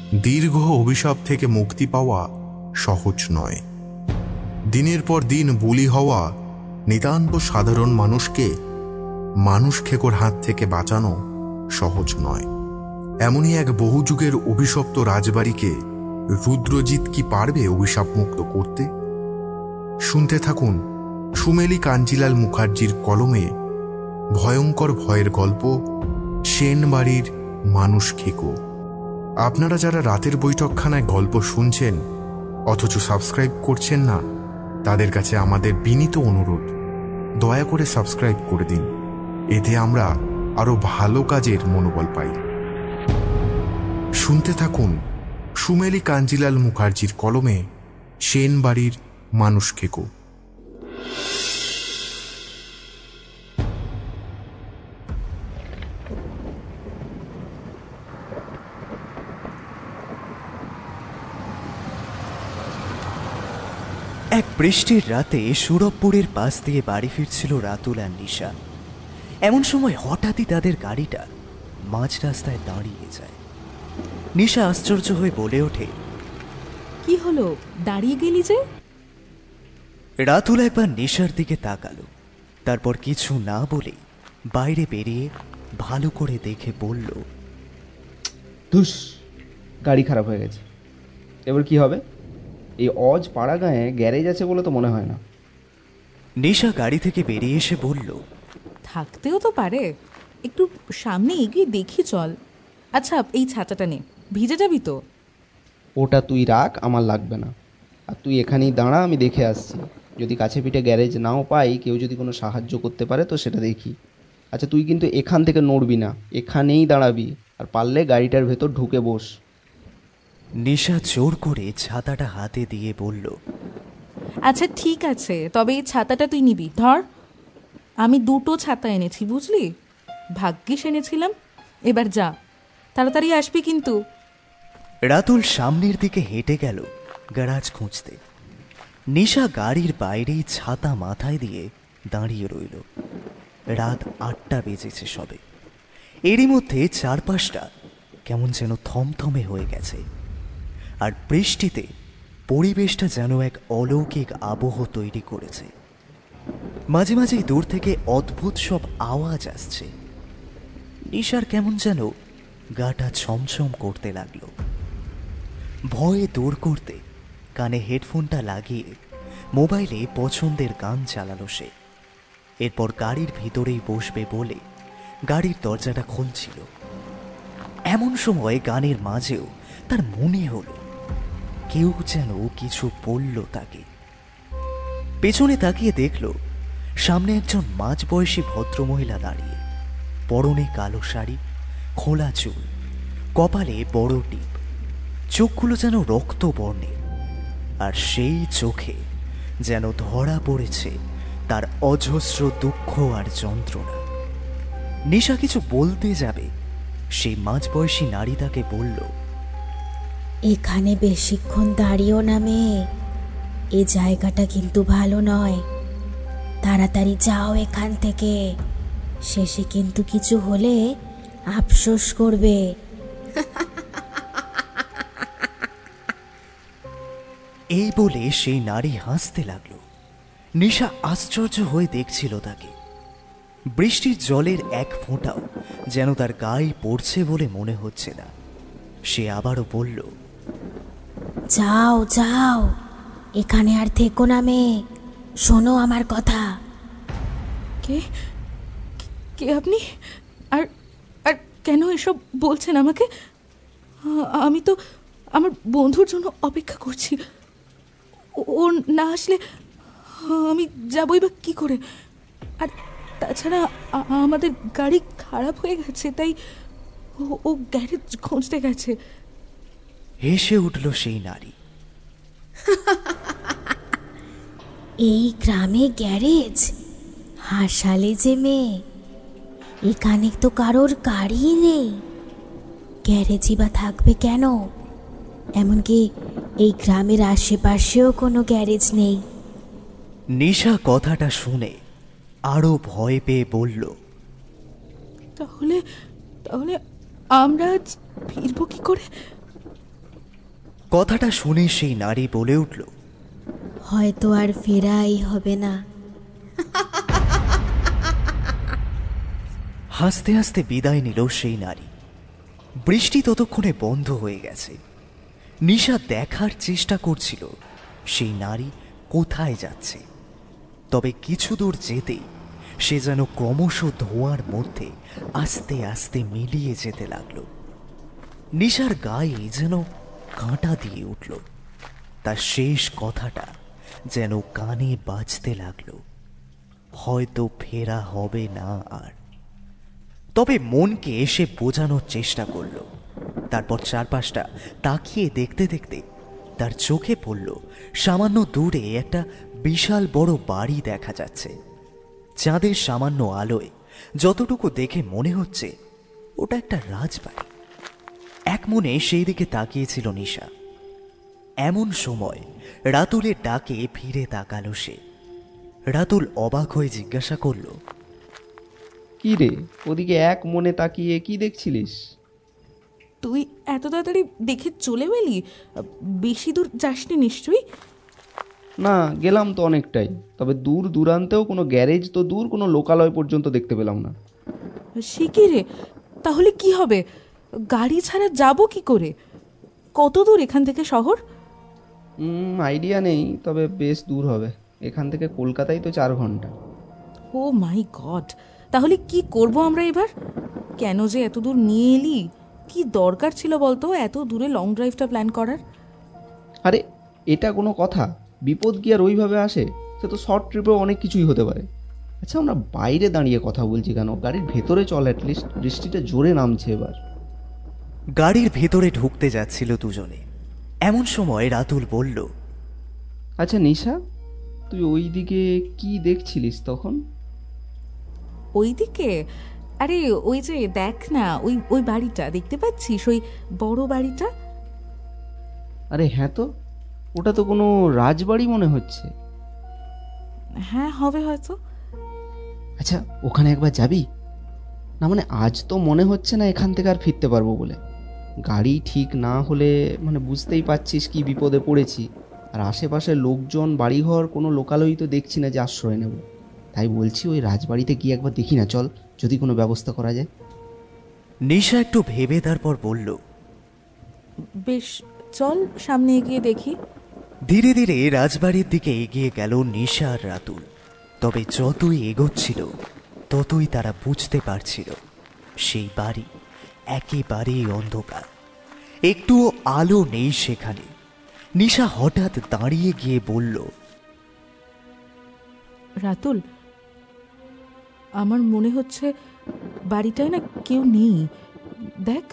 দীর্ঘ অভিশাপ থেকে মুক্তি পাওয়া সহজ নয়। দিনের পর দিন বলি হওয়া নিতান্ত সাধারণ মানুষকে মানুষ খেকোর হাত থেকে বাঁচানো সহজ নয়। এমনই এক বহু যুগের অভিশপ্ত রাজবাড়িকে রুদ্রজিৎ কি পারবে অভিশাপ মুক্ত করতে? শুনতে থাকুন সুমেলি কাঞ্জিলাল মুখার্জির কলমে ভয়ঙ্কর ভয়ের গল্প সেন বাড়ির মানুষ খেকো। আপনারা যারা রাতের বৈঠকখানায় গল্প শুনছেন অথচ সাবস্ক্রাইব করছেন না, তাদের কাছে আমাদের বিনীত অনুরোধ, দয়া করে সাবস্ক্রাইব করে দিন। এতে আমরা আরো ভালো কাজের মনোবল পাই। শুনতে থাকুন সুমেলি কাঞ্জিলাল মুখার্জির কলমে সেন বাড়ির মানুষ খেকো। এক বৃষ্টির রাতে সুরভপুরের পাশ দিয়ে বাড়ি ফিরছিল রাতুল আর নিশা। এমন সময় হঠাৎই তাদের গাড়িটা মাঝ রাস্তায় দাঁড়িয়ে যায়। নিশা আশ্চর্য হয়ে বলে ওঠে, কি হলো, দাঁড়িয়ে গেলি যে? রাতুল একবার নিশার দিকে তাকালো, তারপর কিছু না বলে বাইরে বেরিয়ে ভালো করে দেখে বলল, ধুস, গাড়ি খারাপ হয়ে গেছে। এবার কি হবে? এই অজ পাড়া গায়ে গ্যারেজ আছে বলে তো মনে হয় না। নিশা গাড়ি থেকে বেরিয়ে এসে বলল, থাকতেও তো পারে, একটু সামনে এগিয়ে দেখি চল। আচ্ছা, এই ছাতাটা নে, ভিজে যাবি তো। ওটা তুই রাখ, আমার লাগবে না। আর তুই এখানেই দাঁড়া, আমি দেখে আসছি। যদি কাছে পিঠে গ্যারেজ নাও পাই, কেউ যদি কোনো সাহায্য করতে পারে তো সেটা দেখি। আচ্ছা, তুই কিন্তু এখান থেকে নড়বি না, এখানেই দাঁড়াবি, আর পারলে গাড়িটার ভেতর ঢুকে বস। নিশা জোর করে ছাতাটা হাতে দিয়ে বলল, আচ্ছা ঠিক আছে, তবে এই ছাতাটা তুই নিবি, ধর। আমি দুটো ছাতা এনেছি, বুঝলি? ভাগ্যিস এনেছিলাম। এবার যা, তাড়াতাড়ি আসবি কিন্তু। রাতুল সামনের দিকে হেঁটে গেল গ্যারাজ খুঁজতে। নিশা গাড়ির বাইরেই ছাতা মাথায় দিয়ে দাঁড়িয়ে রইল। রাত 8টা বেজেছে সবে। এরই মধ্যে চারপাশটা কেমন যেন থমথমে হয়ে গেছে, আর বৃষ্টিতে পরিবেশটা যেন এক অলৌকিক আবহ তৈরি করেছে। মাঝে মাঝেই দূর থেকে অদ্ভুত সব আওয়াজ আসছে। নিশার কেমন যেন গাটা ছমছম করতে লাগলো। ভয়ে দূর করতে কানে হেডফোনটা লাগিয়ে মোবাইলে পছন্দের গান চালালো সে। এরপর গাড়ির ভিতরেই বসবে বলে গাড়ির দরজাটা খুলছিল। এমন সময় গানের মাঝেও তার মনে হলো কেউ যেন কিছু বলল তাকে। পেছনে তাকিয়ে দেখল সামনে একজন মাঝবয়সী ভদ্রমহিলা দাঁড়িয়ে, পরনে কালো শাড়ি, খোলা চুল, কপালে বড় টিপ, চোখগুলো যেন রক্ত বর্ণের, আর সেই চোখে যেন ধরা পড়েছে তার অজস্র দুঃখ আর যন্ত্রণা। নিশা কিছু বলতে যাবে, সেই মাঝবয়সী নারী তাকে বলল, এখানে বেশিক্ষণ দাঁড়িয়েও না মেয়ে, এ জায়গাটা কিন্তু ভালো নয়। তাড়াতাড়ি যাও এখান থেকে, শেষে কিন্তু কিছু হলে আফসোস করবে। এই বলে সেই নারী হাসতে লাগলো। নিশা আশ্চর্য হয়ে দেখছিল তাকে। বৃষ্টির জলের এক ফোঁটাও যেন তার গায়ে পড়ছে বলে মনে হচ্ছে না। সে আবারও বলল, যাও যাও, এখানে আর থেকো না মেয়ে, শোনো আমার কথা। কে কে আপনি? আর আর কেন এসব বলছেন আমাকে? আমি তো আমার বন্ধুর জন্য অপেক্ষা করছি। ও না আসলে আমি যাবই বা কি করে? আর তাছাড়া আমাদের গাড়ি খারাপ হয়ে গেছে, তাই ও গ্যারেজ খুঁজতে গেছে। হেসে উঠল সেই নারী। এই গ্রামে গ্যারেজ? হাসালে যে মেয়ে, এখানে তো কারোর গাড়ি নেই, গ্যারেজই বা থাকবে কেন? এমনকি এই গ্রামের আশেপাশেও কোনো গ্যারেজ নেই। নিশা কথাটা শুনে আরো ভয় পেয়ে বলল, তাহলে তাহলে আমরা আজ ফিরবো কি করে? কথাটা শুনে সেই নারী বলে উঠল, হয়তো আর ফেরাই হবে না। হাসতে হাসতে বিদায় নিল সেই নারী। বৃষ্টি ততক্ষণে বন্ধ হয়ে গেছে। নিশা দেখার চেষ্টা করছিল সেই নারী কোথায় যাচ্ছে। তবে কিছু দূর যেতেই সে যেন ক্রমশ ধোঁয়ার মধ্যে আস্তে আস্তে মিলিয়ে যেতে লাগলো। নিশার গায়ে যেন কাঁটা দিয়ে উঠল। তার শেষ কথাটা যেন কানে বাজতে লাগলো, হয়তো ফেরা হবে না আর। তবে মনকে এসে বোঝানোর চেষ্টা করলো। তারপর চারপাশটা তাকিয়ে দেখতে দেখতে তার চোখে পড়ল সামান্য দূরে একটা বিশাল বড় বাড়ি দেখা যাচ্ছে। চাঁদের সামান্য আলোয় যতটুকু দেখে মনে হচ্ছে ওটা একটা রাজবাড়ি। এক মনে সেই দিকে তাকিয়েছিল নিশা। এমন সময় রাতুলের ডাকে ফিরে তাকালো সে। রাতুল অবাক হয়ে জিজ্ঞাসা করল, কি রে, ওদিকে এক মনে তাকিয়ে কি দেখছিলিস? তুই এত তাড়াতাড়ি দেখে চলে এলি? বেশি দূর যাসনি নিশ্চয়ই? না, গেলাম তো অনেকটাই, তবে দূর দূরান্তেও কোনো গ্যারেজ তো দূর, কোনো লোকালয় পর্যন্ত দেখতে পেলাম না। সে কি রে, তাহলে কি হবে? গাড়ি ছাড়া যাব কি করে? কত দূর এখান থেকে শহর? আইডিয়া নেই, তবে বেশ দূর হবে। এখান থেকে কলকাতায় তো 4 ঘন্টা। ও মাই গড, তাহলে কি করব আমরা এবার? কেন যে এত দূর নিয়ে এলি? কি দরকার ছিল বলতো এত দূরে লং ড্রাইভটা প্ল্যান করার? আরে এটা কোনো কথা? বিপদ কি আর ওইভাবে আসে? সে তো শর্ট ট্রিপেও অনেক কিছুই হতে পারে। আচ্ছা, আমরা বাইরে দাঁড়িয়ে কথা বলছি কেন? গাড়ির ভেতরে চল, অ্যাটলিস্ট বৃষ্টিটা জোরে নামছে এবার। গাড়ির ভেতরে ঢুকতে যাচ্ছিল দুজনে। এমন সময় রাতুল বলল, আচ্ছা নিশা, তুই ওই দিকে কি দেখছিলিস তখন? ওইদিকে? আরে ওই যে দেখ না, ওই ওই বাড়িটা দেখতে পাচ্ছিস? ওই বড় বাড়িটা। আরে হ্যাঁ তো, ওটা তো কোনো রাজবাড়ি মনে হচ্ছে। হ্যাঁ, হবে হয়তো। আচ্ছা, ওখানে একবার যাবি? না মানে আজ তো মনে হচ্ছে না এখান থেকে আর ফিরতে পারবো বলে। গাড়ি ঠিক না হলে মানে বুঝতেই পারছিস কি বিপদে পড়েছি। আর আশেপাশে লোকজন, বাড়িঘর, কোনো লোকালয় তো দেখছি না যে আশ্রয় নেব। তাই বলছি ওই রাজবাড়িতে গিয়ে একবার দেখি না, চল, যদি কোনো ব্যবস্থা করা যায়। নিশা একটু ভেবে তারপর বলল, বেশ, চল সামনে এগিয়ে দেখি। ধীরে ধীরে রাজবাড়ির দিকে এগিয়ে গেল নিশা আর রাতুল। তবে যতই এগোচ্ছিল ততই তারা বুঝতে পারছিল সেই বাড়ি একেবারেই অন্ধকার, একটুও আলো নেই সেখানে। নিশা হঠাৎ দাঁড়িয়ে গিয়ে বলল, রাতুল, আমার মনে হচ্ছে বাড়িটায় না কেউ নেই। দেখ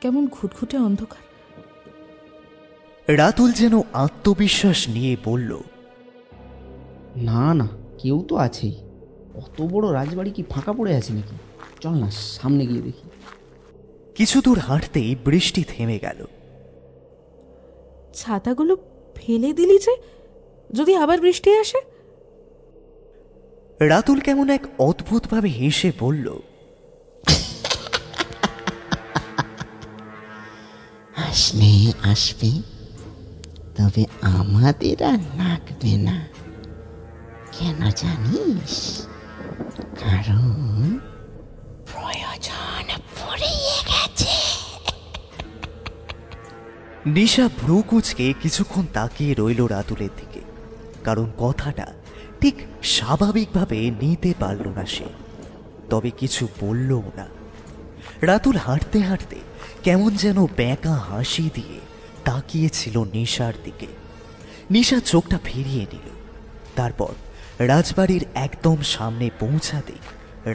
কেমন ঘুটঘুটে অন্ধকার। রাতুল যেন আত্মবিশ্বাস নিয়ে বলল, না না, কেউ তো আছেই। অত বড় রাজবাড়ি কি ফাঁকা পড়ে আছে নাকি? চল না সামনে গিয়ে দেখি। কিছু দূর হাঁটতেই বৃষ্টি থেমে গেল। ছাতাগুলো ফেলে দিলি যে, যদি আবার বৃষ্টি আসে? রাতুল কেমন এক অদ্ভুতভাবে হেসে বলল, আসলে আসবে, তবে আমাদের আর লাগবে না। কেন জানিস? কারণ প্রয়োজন ফুরিয়ে গেছে। নিশা ভ্রু কুঁচকে কিছুক্ষণ তাকিয়ে রইল রাতুলের দিকে, কারণ কথাটা ঠিক স্বাভাবিকভাবে নিতে পারল না সে। তবে কিছু বললও না। রাতুল হাঁটতে হাঁটতে কেমন যেন বেঁকা হাসি দিয়ে তাকিয়েছিল নিশার দিকে। নিশা চোখটা ফিরিয়ে নিল। তারপর রাজবাড়ির একদম সামনে পৌঁছাতে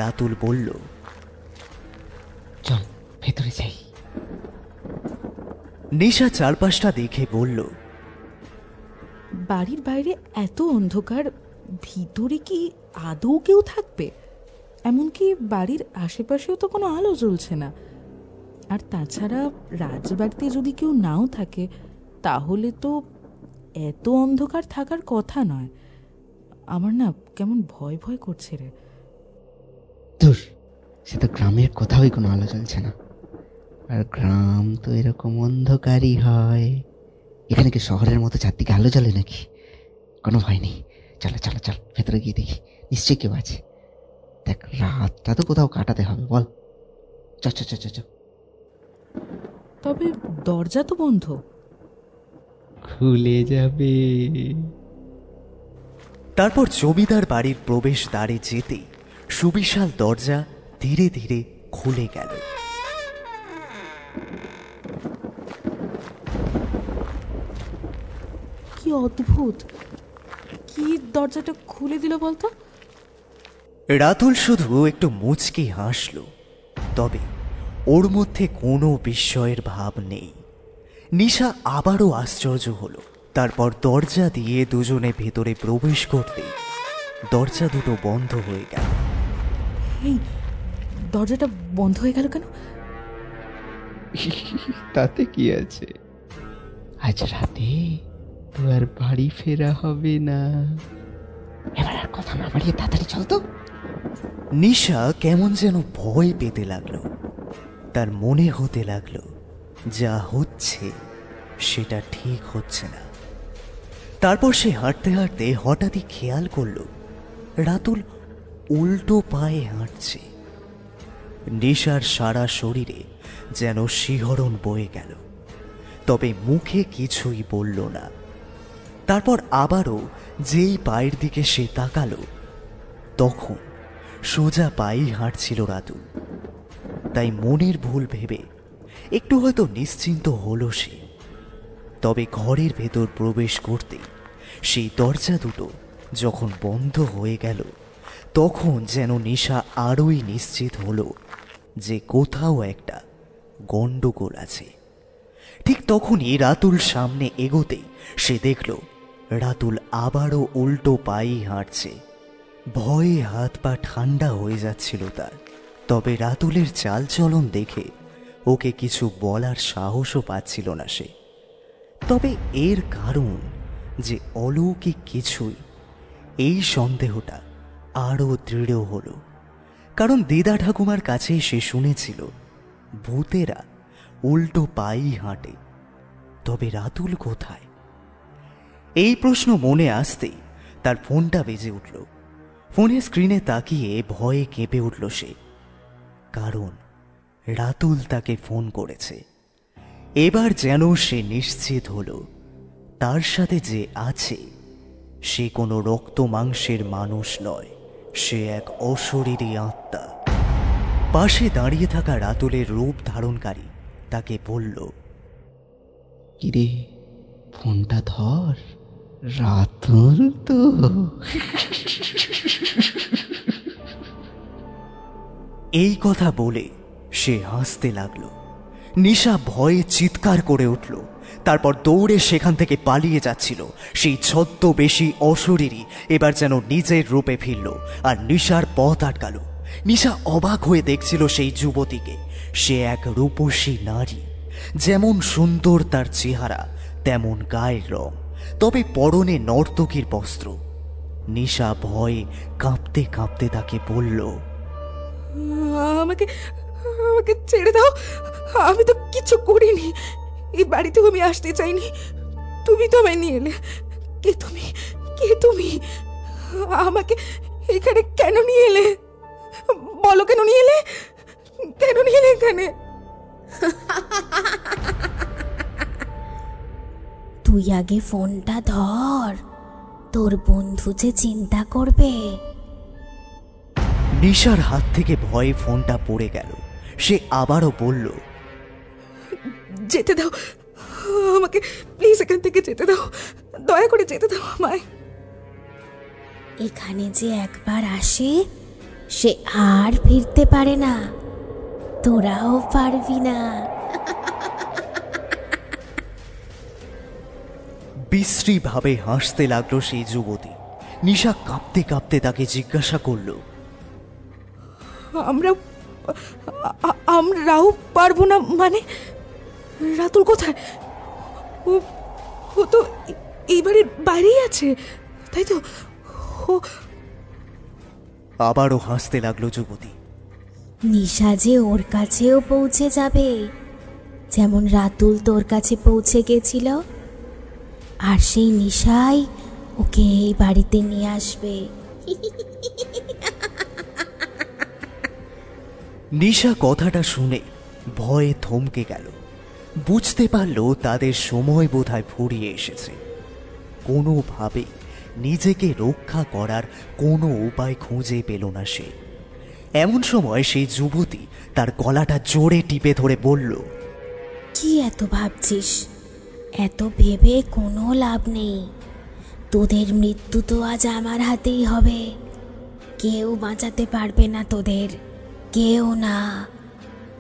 রাতুল বলল, চল ভেতরে যাই। নিশা চারপাশটা দেখে বলল, বাড়ির বাইরে এত অন্ধকার, ভিতরে কি আদৌ কেউ থাকবে? এমনকি বাড়ির আশেপাশেও তো কোনো আলো জ্বলছে না। আর তাছাড়া রাজবাড়িতে যদি কেউ নাও থাকে, তাহলে তো এত অন্ধকার থাকার কথা নয়। আমার না কেমন ভয় ভয় করছে রে। ধুর, সে তো গ্রামের কোথাওই কোনো আলো জ্বলছে না। আর গ্রাম তো এরকম অন্ধকারই হয়, এখানে কি শহরের মতো চারদিকে আলো জ্বলে নাকি? কোনো ভয় নেই, চলো চলো চল, ভেতরে গিয়ে দেখি, নিশ্চয়ই কেউ আছে। দেখ, রাতটা তো কোথাও কাটাতে হবে, বল। চ চ চ চ চ। তবে দরজা তো বন্ধ। খুলে যাবে। তারপর জমিদার বাড়ির প্রবেশ দ্বারে যেতেই সুবিশাল দরজা ধীরে ধীরে খুলে গেল। কি অদ্ভুত, কি দরজাটা খুলে দিল বলতো? রাতুল শুধু একটু মুচকি হাসল, তবে ওর মধ্যে কোনো বিস্ময়ের ভাব নেই। নিশা আবারও আশ্চর্য হলো। তারপর দরজা দিয়ে দুজনে ভেতরে প্রবেশ করতেই দরজা দুটো বন্ধ হয়ে গেল। এই দরজাটা বন্ধ হয়ে গেল কেন? তাতে কি আছে, আজ রাতে তো আর বাড়ি ফেরা হবে না। এবার আর কথা না বাড়িয়ে তাড়াতাড়ি চল তো। নিশা কেমন যেন ভয় পেতে লাগলো। তার মনে হতে লাগলো যা হচ্ছে সেটা ঠিক হচ্ছে না। তারপর সে হাঁটতে হাঁটতে হঠাৎই খেয়াল করল রাতুল উল্টো পায়ে হাঁটছে। নিশার সারা শরীরে যেন শিহরণ বয়ে গেল, তবে মুখে কিছুই বলল না। তারপর আবারও যেই পায়ের দিকে সে তাকালো, তখন সোজা পায়েই হাঁটছিল রাতুল। তাই মনের ভুল ভেবে একটু হয়তো নিশ্চিন্ত হলো সে। তবে ঘরের ভেতর প্রবেশ করতে সেই দরজা দুটো যখন বন্ধ হয়ে গেল, তখন যেন নিশা আরোই নিশ্চিত হলো যে কোথাও একটা গন্ডগোল আছে। ঠিক তখনই রাতুল সামনে এগোতেই সে দেখল রাতুল আবারও উল্টো পায়েই হাঁটছে। ভয়ে হাত পা ঠান্ডা হয়ে যাচ্ছিল তার। তবে রাতুলের চালচলন দেখে ওকে কিছু বলার সাহসও পাচ্ছিল না সে। তবে এর কারণ যে অলৌকিক কিছুই, এই সন্দেহটা আরও দৃঢ় হলো। কারণ দিদা ঠাকুমার কাছে সে শুনেছিল ভূতেরা উল্টো পায়েই হাঁটে। তবে রাতুল কোথায়? এই প্রশ্ন মনে আসতেই তার ফোনটা বেজে উঠল। ফোনের স্ক্রিনে তাকিয়ে ভয়ে কেঁপে উঠল সে, কারণ রাতুল তাকে ফোন করেছে। এবার যেন সে নিশ্চিত হলো তার সাথে যে আছে সে কোনো রক্ত মাংসের মানুষ নয়, সে এক অশরীরী আত্মা। পাশে দাঁড়িয়ে থাকা রাতুলের রূপ ধারণকারী তাকে বলল, কিরে, ফোনটা ধর, রাতুল তো। এই কথা বলে সে হাসতে লাগলো। নিশা ভয়ে চিৎকার করে উঠল। তারপর দৌড়ে সেখান থেকে পালিয়ে যাচ্ছিল সেই ছদ্মবেশী অশরীরী এবার যেন নিজের রূপে ফিরল আর নিশার পথ আটকালো। নিশা অবাক হয়ে দেখছিল সেই যুবতীকে। সে এক রূপসী নারী, যেমন সুন্দর তার চেহারা তেমন গায়ের রং, তবে পরনে নর্তকীর বস্ত্র। নিশা ভয়ে কাঁপতে কাঁপতে তাকে বলল, আমাকে আমাকে ছেড়ে দাও, আমি তো কিছু করিনি, এই বাড়িতেও আমি আসতে চাইনি। তুমি তো আমায় নিয়ে এলে। কে তুমি? কে তুমি? আমাকে এখানে কেন নিয়ে এলে? বলো, কেন নিয়ে এলে? কেন নিয়ে এলে এখানে? তুই আগে ফোনটা ধর, তোর বন্ধু যে চিন্তা করবে। নিশার হাত থেকে ভয়ে ফোনটা পড়ে গেল। সে আবারও বলল, যেতে দাও আমাকে, প্লিজ এখান থেকে যেতে দাও, দয়া করে যেতে দাও আমায়। এখানে যে একবার আসে সে আর ফিরতে পারে না, তোরাও পারবি না। বিশ্রী ভাবে হাসতে লাগলো সেই যুবতী। নিশা কাঁপতে কাঁপতে তাকে জিজ্ঞাসা করল, আমরাও পারবো না মানে? রাতুল কোথায়? ও তো এই বাড়ির বাইরেই আছে, তাই তো? আবারও হাসতে লাগলো যুবতী। নিশা যে ওর কাছেও পৌঁছে যাবে, যেমন রাতুল তোর কাছে পৌঁছে গেছিল। আর সেই নিশাই ওকে এই বাড়িতে নিয়ে আসবে। নিশা কথাটা শুনে ভয়ে থমকে গেল। বুঝতে পারল তাদের সময় বোধহয় ফুরিয়ে এসেছে। কোনোভাবে নিজেকে রক্ষা করার কোনো উপায় খুঁজে পেল না সে। এমন সময় সেই যুবতী তার গলাটা জোরে টিপে ধরে বলল, কি এত ভাবছিস? এত ভেবে কোনো লাভ নেই। তোদের মৃত্যু তো আজ আমার হাতেই হবে। কেউ বাঁচাতে পারবে না তোদের, কেউ না।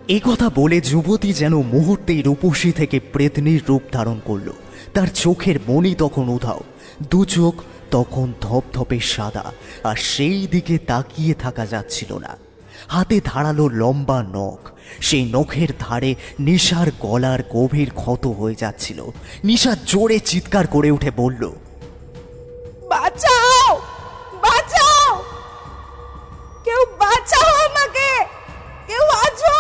এই কথা বলে যুবতী যেন মুহূর্তেই রূপসী থেকে প্রেতনীর রূপ ধারণ করল। তার চোখের মণি তখন উধাও, দু চোখ তখন ধপধপে সাদা, আর সেই দিকে তাকিয়ে থাকা যাচ্ছিল না। হাতে ধারালো লম্বা নখ, সেই নখের ধারে নিশার গলার গভীর ক্ষত হয়ে যাচ্ছিল। নিশা জোরে চিৎকার করে উঠে বলল, বাঁচাও, বাঁচাও, কেউ বাঁচাও আমাকে, কেউ আছো,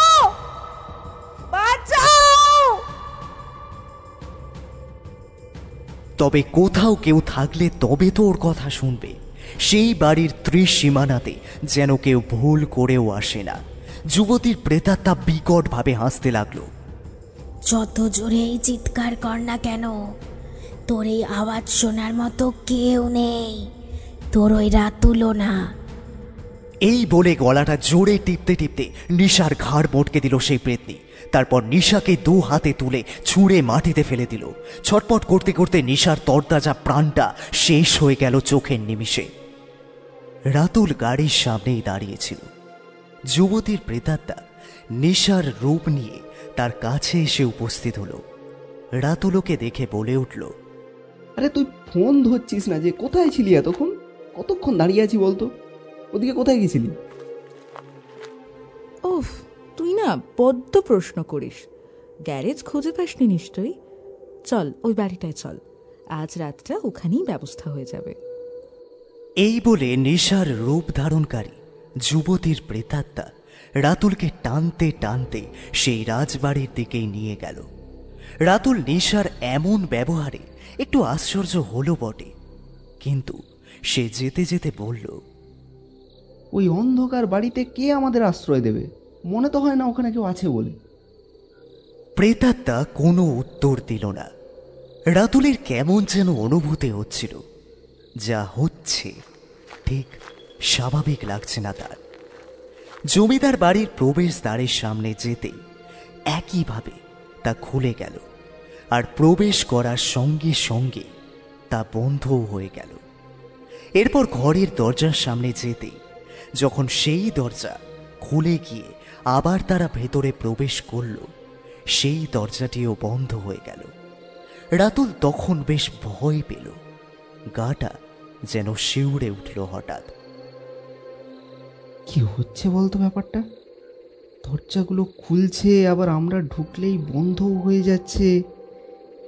বাঁচাও। তবে কোথাও কেউ থাকলে তবে তো ওর কথা শুনবে। সেই বাড়ির ত্রিসীমানাতে যেন কেউ ভুল করেও আসে না। যুবতীর প্রেতাত্মা বিকটভাবে হাসতে লাগলো। যত জোরেই চিৎকার কর না কেন, তোর এই আওয়াজ শোনার মতো কেউ নেই, তোর ওই রাতুলও না। এই বলে গলাটা জোরে টিপতে টিপতে নিশার ঘাড় মটকে দিল সেই প্রেতনী। তারপর নিশাকে দু হাতে তুলে ছুঁড়ে মাটিতে ফেলে দিল। ছটপট করতে করতে নিশার তরতাজা প্রাণটা শেষ হয়ে গেল চোখের নিমিষে। রাতুল গাড়ির সামনেই দাঁড়িয়েছিল। যুবতীর প্রেতাত্মা নিশার রূপ নিয়ে তার কাছে এসে উপস্থিত হলো। রাতুলকে দেখে বলে উঠল, আরে তুই ফোন ধরছিস না যে? কোথায় ছিলি এতক্ষণ? কতক্ষণ দাঁড়িয়ে আছি বলতো? ওদিকে কোথায় গেছিলি? ওফ, তুই না বড্ড প্রশ্ন করিস। গ্যারেজ খুঁজে পাসনি নিশ্চয়ই। চল ওই বাড়িটায় চল, আজ রাতটা ওখানেই ব্যবস্থা হয়ে যাবে। এই বলে নিশার রূপ ধারণকারী যুবতীর প্রেতাত্মা রাতুলকে টানতে টানতে সেই রাজবাড়ির দিকেই নিয়ে গেল। রাতুল নিশার এমন ব্যবহারে একটু আশ্চর্য হলো বটে, কিন্তু সে যেতে যেতে বলল, ওই অন্ধকার বাড়িতে কে আমাদের আশ্রয় দেবে? মনে তো হয় না ওখানে কেউ আছে বলে। প্রেতাত্মা কোনো উত্তর দিল না। রাতুলের কেমন যেন অনুভূতি হচ্ছিল, যা হচ্ছে ঠিক স্বাভাবিক লাগছে না তার। জমিদার বাড়ির প্রবেশদ্বারের সামনে যেতেই একইভাবে তা খুলে গেল, আর প্রবেশ করার সঙ্গে সঙ্গে তা বন্ধও হয়ে গেল। এরপর ঘরের দরজার সামনে যেতেই যখন সেই দরজা খুলে গিয়ে আবার তারা ভেতরে প্রবেশ করল, সেই দরজাটিও বন্ধ হয়ে গেল। রাতুল তখন বেশ ভয় পেল, গাটা যেন শিউরে উঠল হঠাৎ। কি হচ্ছে বলতো ব্যাপারটা? দরজাগুলো খুলছে, আবার আমরা ঢুকলেই বন্ধ হয়ে যাচ্ছে।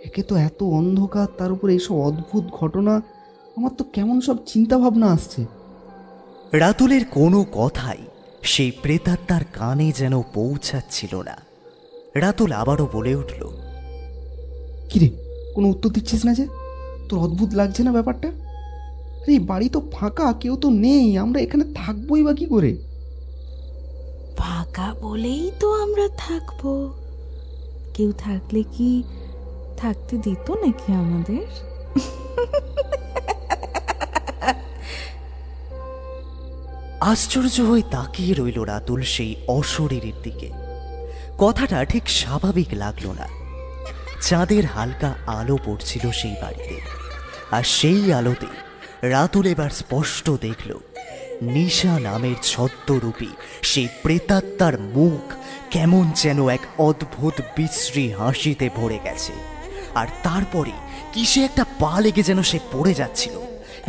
একে তো এত অন্ধকার, তার উপর এইসব অদ্ভুত ঘটনা। আমার তো কেমন সব চিন্তা ভাবনা আসছে। রাতুলের কোনো কথাই সেই প্রেতাত্মার কানে যেন পৌঁছাচ্ছিল না। রাতুল আবারও বলে উঠল, কিরে, কোনো উত্তর দিচ্ছিস না যে? তোর অদ্ভুত লাগছে না ব্যাপারটা? আরে এই বাড়ি তো ফাঁকা, কেউ তো নেই, আমরা এখানে থাকবোই বা কি করে? ফাঁকা বলেই তো আমরা থাকবো। কেউ থাকলে কি থাকতে দিত নাকি আমাদের? আশ্চর্য হয়ে তাকিয়ে রইল রাতুল সেই অশরীরের দিকে। কথাটা ঠিক স্বাভাবিক লাগলো না। চাঁদের হালকা আলো পড়ছিল সেই বাড়িতে, আর সেই আলোতে রাতুল এবার স্পষ্ট দেখল নিশা নামের ছদ্মরূপী সেই প্রেতাত্মার মুখ কেমন যেন এক অদ্ভুত বিশ্রী হাসিতে ভরে গেছে। আর তারপরে কিসে একটা পা লেগে যেন সে পড়ে যাচ্ছিল।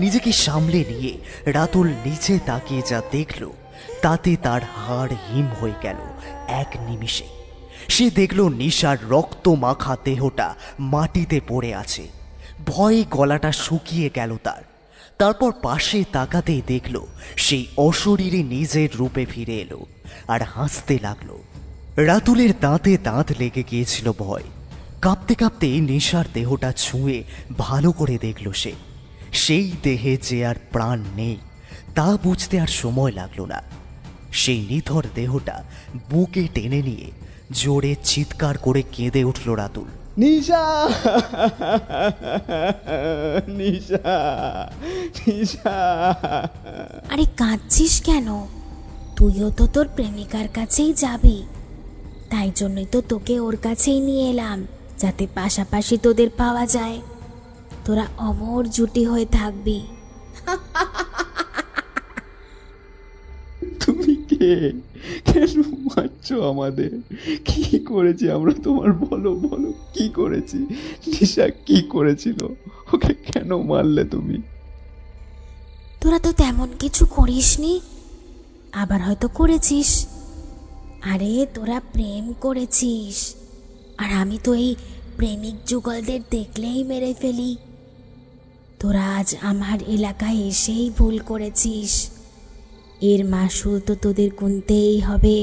নিজেকে সামলে নিয়ে রাতুল নিচে তাকিয়ে যা দেখল, তাতে তার হাড় হিম হয়ে গেল এক নিমিষে। সে দেখল নিশার রক্ত মাখা দেহটা মাটিতে পড়ে আছে। ভয়ে গলাটা শুকিয়ে গেল তার। তারপর পাশে তাকাতেই দেখল সেই অশরীরে নিজের রূপে ফিরে এলো আর হাসতে লাগলো। রাতুলের দাঁতে দাঁত লেগে গিয়েছিল ভয়। কাঁপতে কাঁপতে নেশার দেহটা ছুঁয়ে ভালো করে দেখল সে। সেই দেহে যে আর প্রাণ নেই তা বুঝতে আর সময় লাগলো না। সেই নিথর দেহটা বুকে টেনে নিয়ে জোরে চিৎকার করে কেঁদে উঠল রাতুল। নিশা, নিশা, নিশা। আরে কাঁদছিস কেন? তুইও তো তোর প্রেমিকার কাছেই যাবি, তাই জন্যই তো তোকে ওর কাছেই নিয়ে এলাম, যাতে পাশাপাশি তোদের পাওয়া যায়, তোরা অমর জুটি হয়ে থাকবি। তুমি কে? কেন মারছো আমাদের? কি করেছি আমরা তোমার? বলো বলো, কি করেছি? নিশা কি করেছিল? ওকে কেন মারলে তুমি? তোরা তো তেমন কিছু করিসনি, আবার হয়তো করেছিস। আরে তোরা প্রেম করেছিস, আর আমি তো এই প্রেমিক যুগলদের দেখলেই মেরে ফেলি। তোরা আজ আমার এলাকায় এসেই ভুল করেছিস, এর মাসুল তো তোদের গুনতেই হবে।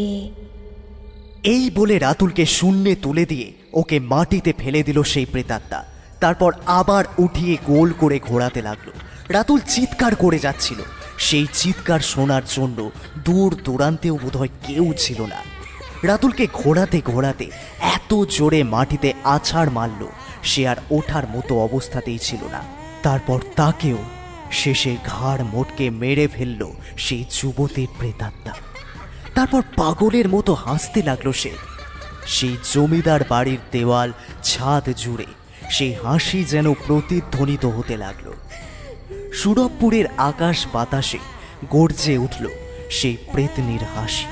এই বলে রাতুলকে শূন্যে তুলে দিয়ে ওকে মাটিতে ফেলে দিল সেই প্রেতাত্মা। তারপর আবার উঠিয়ে গোল করে ঘোরাতে লাগলো। রাতুল চিৎকার করে যাচ্ছিল। সেই চিৎকার শোনার জন্য দূর দূরান্তেও বোধহয় কেউ ছিল না। রাতুলকে ঘোরাতে ঘোরাতে এত জোরে মাটিতে আছাড় মারল, সে আর ওঠার মতো অবস্থাতেই ছিল না। তারপর তাকেও শেষে ঘাড় মোটকে মেরে ফেলল সেই যুবতীর প্রেতাত্মা। তারপর পাগলের মতো হাসতে লাগলো সে। সেই জমিদার বাড়ির দেওয়াল ছাদ জুড়ে সেই হাসি যেন প্রতিধ্বনিত হতে লাগলো। সুরভপুরের আকাশ বাতাসে গর্জে উঠল সেই প্রেতনির হাসি।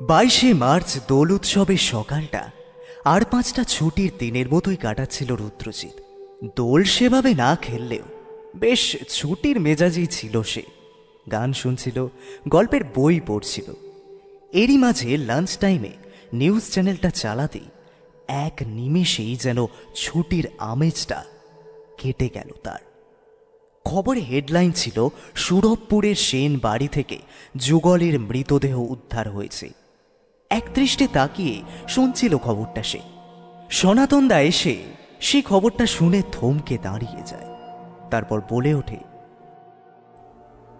বাইশে মার্চ দোল উৎসবের সকালটা আর 5টা ছুটির দিনের মতোই কাটাচ্ছিল রুদ্রজিৎ। দোল সেভাবে না খেললেও বেশ ছুটির মেজাজেই ছিল সে। গান শুনছিল, গল্পের বই পড়ছিল। এরই মাঝে লাঞ্চ টাইমে নিউজ চ্যানেলটা চালাতেই এক নিমেষেই যেন ছুটির আমেজটা কেটে গেল তার। খবরে হেডলাইন ছিল, সুরভপুরের সেন বাড়ি থেকে যুগলের মৃতদেহ উদ্ধার হয়েছে। একদৃষ্টে তাকিয়ে শুনছিল খবরটা সে। সনাতন দা এসে সেই খবরটা শুনে থমকে দাঁড়িয়ে যায়। তারপর বলে ওঠে,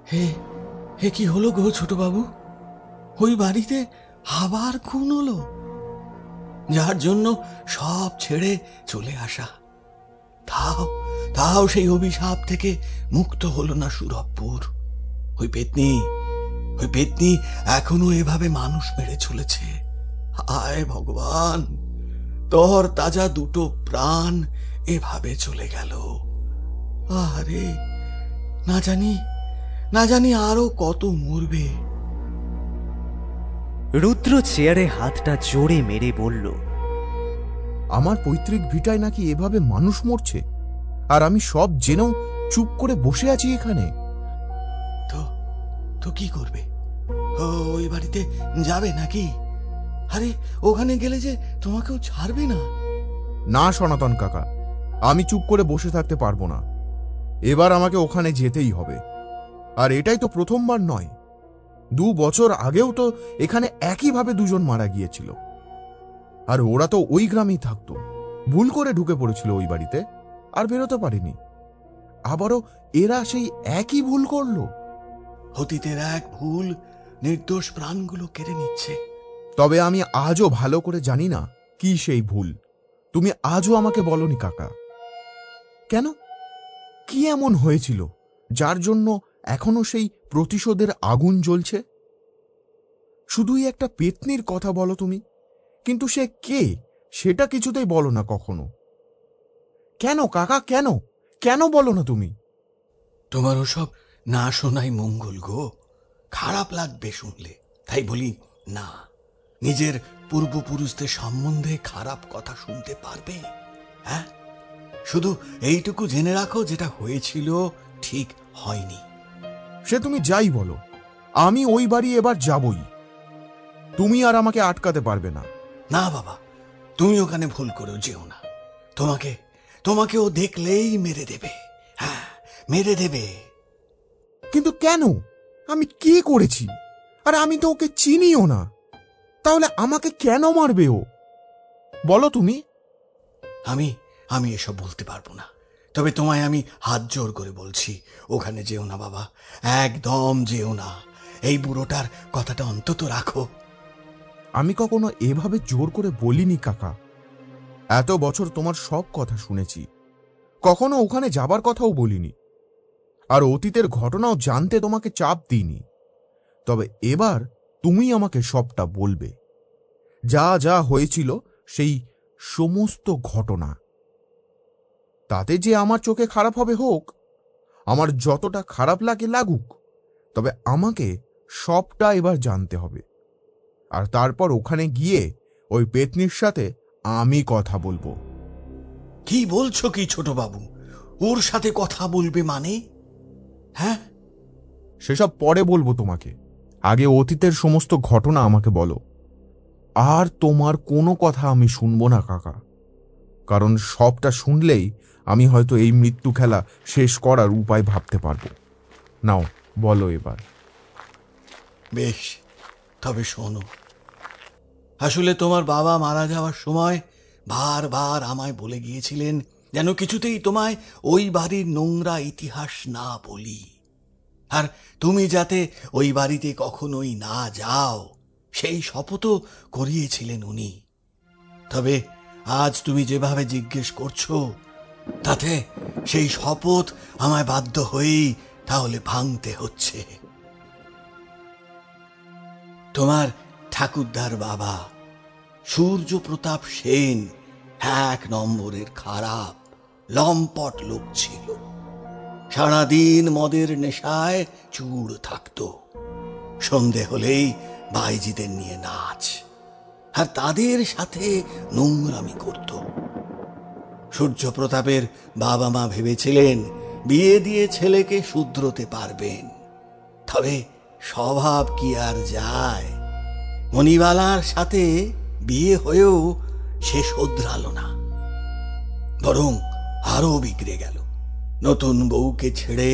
হে হে, কি হলো গো ছোটবাবু? ওই বাড়িতে আবার খুন হলো, যার জন্য সব ছেড়ে চলে আসা। তাও তাও সেই অভিশাপ থেকে মুক্ত হলো না সুরভপুর। ওই পেতনি এখনো এভাবে মানুষ মেরে চলেছে। হায় ভগবান, তোর তাজা দুটো প্রাণ এভাবে চলে গেল। আরে না জানি আরো কত মরবে। রুদ্র চেয়ারে হাতটা জোরে মেরে বলল, আমার পৈতৃক ভিটায় নাকি এভাবে মানুষ মরছে, আর আমি সব জেনেও চুপ করে বসে আছি এখানে। তো কি করবে? ওই বাড়িতে যাবে নাকি? আরে ওখানে গেলে যে তোমাকেও ছাড়বে না। না সনাতন কাকা, আমি চুপ করে বসে থাকতে পারবো না। এবার আমাকে ওখানে যেতেই হবে। আর এটাই তো প্রথমবার নয়, 2 বছর আগেও তো এখানে একইভাবে 2 জন মারা গিয়েছিল। আর ওরা তো ওই গ্রামেই থাকতো, ভুল করে ঢুকে পড়েছিল ওই বাড়িতে, আর বেরোতে পারেনি। আবারও এরা সেই একই ভুল করলো। অতীতের এক ভুল নির্দোষ প্রাণগুলো কেড়ে নিচ্ছে। তবে আমি আজও ভালো করে জানি না কি সেই ভুল। তুমি আজও আমাকে বলনি কাকা। কেন? কি এমন হয়েছিল যার জন্য এখনো সেই প্রতিশোধের আগুন জ্বলছে? শুধুই একটা পেতনির কথা বলো তুমি, কিন্তু সে কে সেটা কিছুতেই বলো না কখনো। কেন কাকা, কেন কেন বলো না তুমি? তোমার ওসব না শোনাই মঙ্গল গো। খারাপ লাগবে শুনলে, তাই বলি না। নিজের পূর্বপুরুষদের সম্বন্ধে খারাপ কথা শুনতে পারবে? হ্যাঁ, শুধু এইটুকু জেনে রাখো, যেটা হয়েছিল ঠিক হয়নি। সে তুমি যাই বলো, আমি ওই বাড়ি এবার যাবই। তুমি আর আমাকে আটকাতে পারবে না। না বাবা, তুমি ওখানে ভুল করেও যেও না। তোমাকে ও দেখলেই মেরে দেবে। হ্যাঁ, মেরে দেবে। কিন্তু কেন? আমি কি করেছি? আর আমি তো ওকে চিনিও না। তাহলে আমাকে কেন মারবে ও? বলো তুমি। আমি আমি এসব বলতে পারবো না, তবে তোমায় আমি হাত জোর করে বলছি, ওখানে যেও না বাবা, একদম যেও না। এই বুড়োটার কথাটা অন্তত রাখো। আমি কখনো এভাবে জোর করে বলিনি কাকা। এত বছর তোমার সব কথা শুনেছি, কখনো ওখানে যাবার কথাও বলিনি, আর অতীতের ঘটনাও জানতে তোমাকে চাপ দিইনি। তবে এবার তুমি আমাকে সবটা বলবে, যা যা হয়েছিল সেই সমস্ত ঘটনা। তাতে যে আমার চোখে খারাপ হবে হোক, আমার যতটা খারাপ লাগে লাগুক, তবে আমাকে সবটা এবার জানতে হবে। আর তারপর ওখানে গিয়ে ওই পেতনির সাথে আমি কথা বলবো। কি বলছো কি ছোট বাবু? ওর সাথে কথা বলবে মানে? হ্যাঁ, সেসব পরে বলবো তোমাকে, আগে অতীতের সমস্ত ঘটনা আমাকে বলো। আর তোমার কোনো কথা আমি শুনবো না কাকা, কারণ সবটা শুনলেই আমি হয়তো এই মৃত্যু খেলা শেষ করার উপায় ভাবতে পারবো। নাও বলো এবার। বেশ, তবে শোনো। আসলে তোমার বাবা মারা যাওয়ার সময় বারবার আমায় বলে গিয়েছিলেন যেন কিছুতেই তোমায় ওই বাড়ির নোংরা ইতিহাস না বলি, আর তুমি যাতে ওই বাড়িতে কখনোই না যাও, সেই শপথও করিয়েছিলেন উনি। তবে আজ তুমি যেভাবে জিজ্ঞেস করছো, তাতে সেই শপথ আমায় বাধ্য হয়েই তাহলে ভাঙতে হচ্ছে। তোমার ঠাকুরদার বাবা সূর্য প্রতাপ সেন 1 নম্বরের খারাপ লম্পট লোক ছিল। সারাদিন মদের নেশায় চুর থাকত। সন্ধে হলেই বাইজিদের নিয়ে নাচ, আর তাদের সাথে নোংরামি করত। সূর্য প্রতাপের বাবা মা ভেবেছিলেন বিয়ে দিয়ে ছেলেকে শুধরোতে পারবেন, তবে স্বভাব কি আর যায়। মণিবালার সাথে বিয়ে হয়েও সে শোধরালো না, বরং আরো বিগড়ে গেল। নতুন বউকে ছেড়ে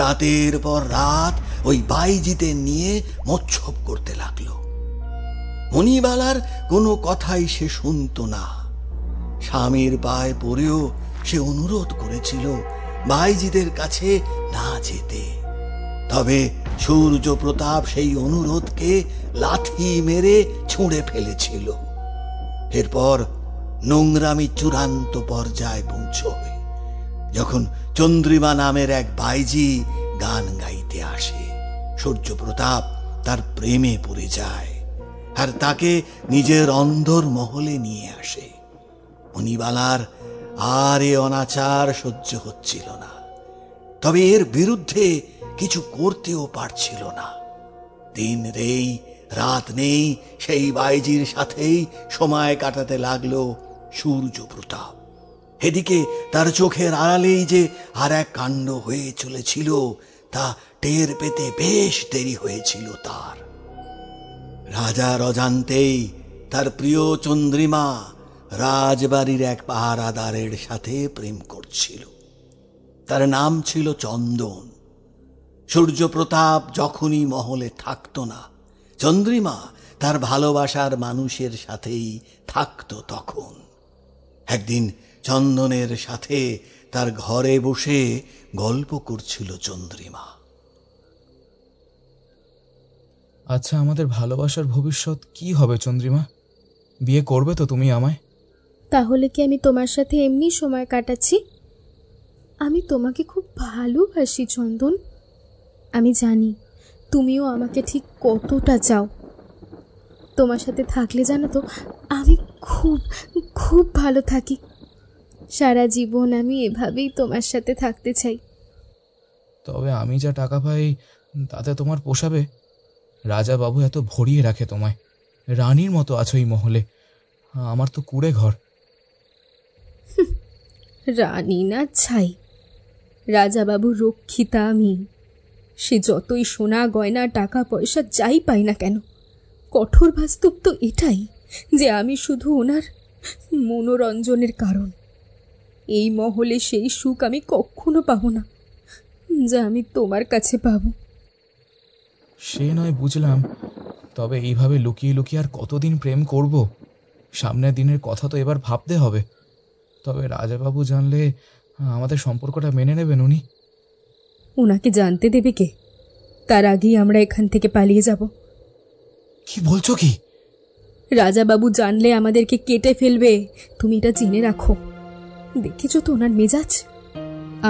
রাতের পর রাত ওই বাইজিদের নিয়ে মচ্ছব করতে লাগলো। মণিবালার কোনো কথাই সে শুনত না। স্বামীর পায়ে পড়েও সে অনুরোধ করেছিল বাইজিদের কাছে না যেতে, তবে সূর্য প্রতাপ সেই অনুরোধকে লাথি মেরে ছুঁড়ে ফেলেছিল। এরপর নোংরামি চূড়ান্ত পর্যায়ে পৌঁছবে যখন চন্দ্রিমা নামের এক বাইজি গান গাইতে আসে। সূর্য প্রতাপ তার প্রেমে পড়ে যায় আর তাকে নিজের অন্ধর মহলে নিয়ে আসে। মণিবালার আর এ অনাচার সহ্য হচ্ছিল না, তবে এর বিরুদ্ধে কিছু করতেও পারছিল না। দিন নেই রাত নেই সেই বাইজির সাথেই সময় কাটাতে লাগলো সূর্য প্রতাপ। এদিকে তার চোখের আড়ালেই যে আর এক কাণ্ড হয়ে চলেছিল তা টের পেতে বেশ দেরি হয়েছিল তার। রাজার অজান্তেই তার প্রিয় চন্দ্রিমা রাজবাড়ির এক পাহারাদারের সাথে প্রেম করছিল। তার নাম ছিল চন্দন। সূর্য প্রতাপ যখনই মহলে থাকতো না, চন্দ্রিমা তার ভালোবাসার মানুষের সাথেই থাকতো। তখন একদিন চন্দনের সাথে তার ঘরে বসে গল্প করছিল চন্দ্রিমা। আচ্ছা, আমাদের ভালোবাসার ভবিষ্যৎ কি হবে চন্দ্রিমা? বিয়ে করবে তো তুমি আমায়? তাহলে কি আমি তোমার সাথে এমনি সময় কাটাচ্ছি? আমি তোমাকে খুব ভালোবাসি চন্দন। আমি জানি তুমিও আমাকে ঠিক কতটা চাও। তোমার সাথে থাকলে জানো তো আমি খুব খুব ভালো থাকি। সারা জীবন আমি এভাবেই তোমার সাথে থাকতে চাই। তবে আমি যা টাকা পাই তাতে তোমার পোষাবে? রাজা বাবু এত ভরিয়ে রাখে তোমায়, রানীর মতো আছো এই মহলে। আমার তো কুড়ে ঘর। রানী না ছাই, রাজাবাবু রক্ষিতা আমি। সে যতই সোনা গয়না টাকা পয়সা যাই পাই না কেন, কঠোর বাস্তব তো এটাই যে আমি শুধু ওনার মনোরঞ্জনের কারণ। এই মহলে সেই সুখ আমি কখনো পাবো না, যা আমি তোমার কাছে পাবো। সে নয় বুঝলাম, তবে এইভাবে লুকিয়ে লুকিয়ে আর কতদিন প্রেম করব? সামনের দিনের কথা তো এবার ভাবতে হবে। তবে রাজাবাবু জানলে আমাদের সম্পর্কটা মেনে নেবেন উনি? ওনাকে জানতে দেবে কে? তার আগেই আমরা এখান থেকে পালিয়ে যাব। কি বলছো কি? রাজাবাবু জানলে আমাদেরকে কেটে ফেলবে, তুমি এটা জেনে রাখো। দেখেছো তো ওনার মেজাজ।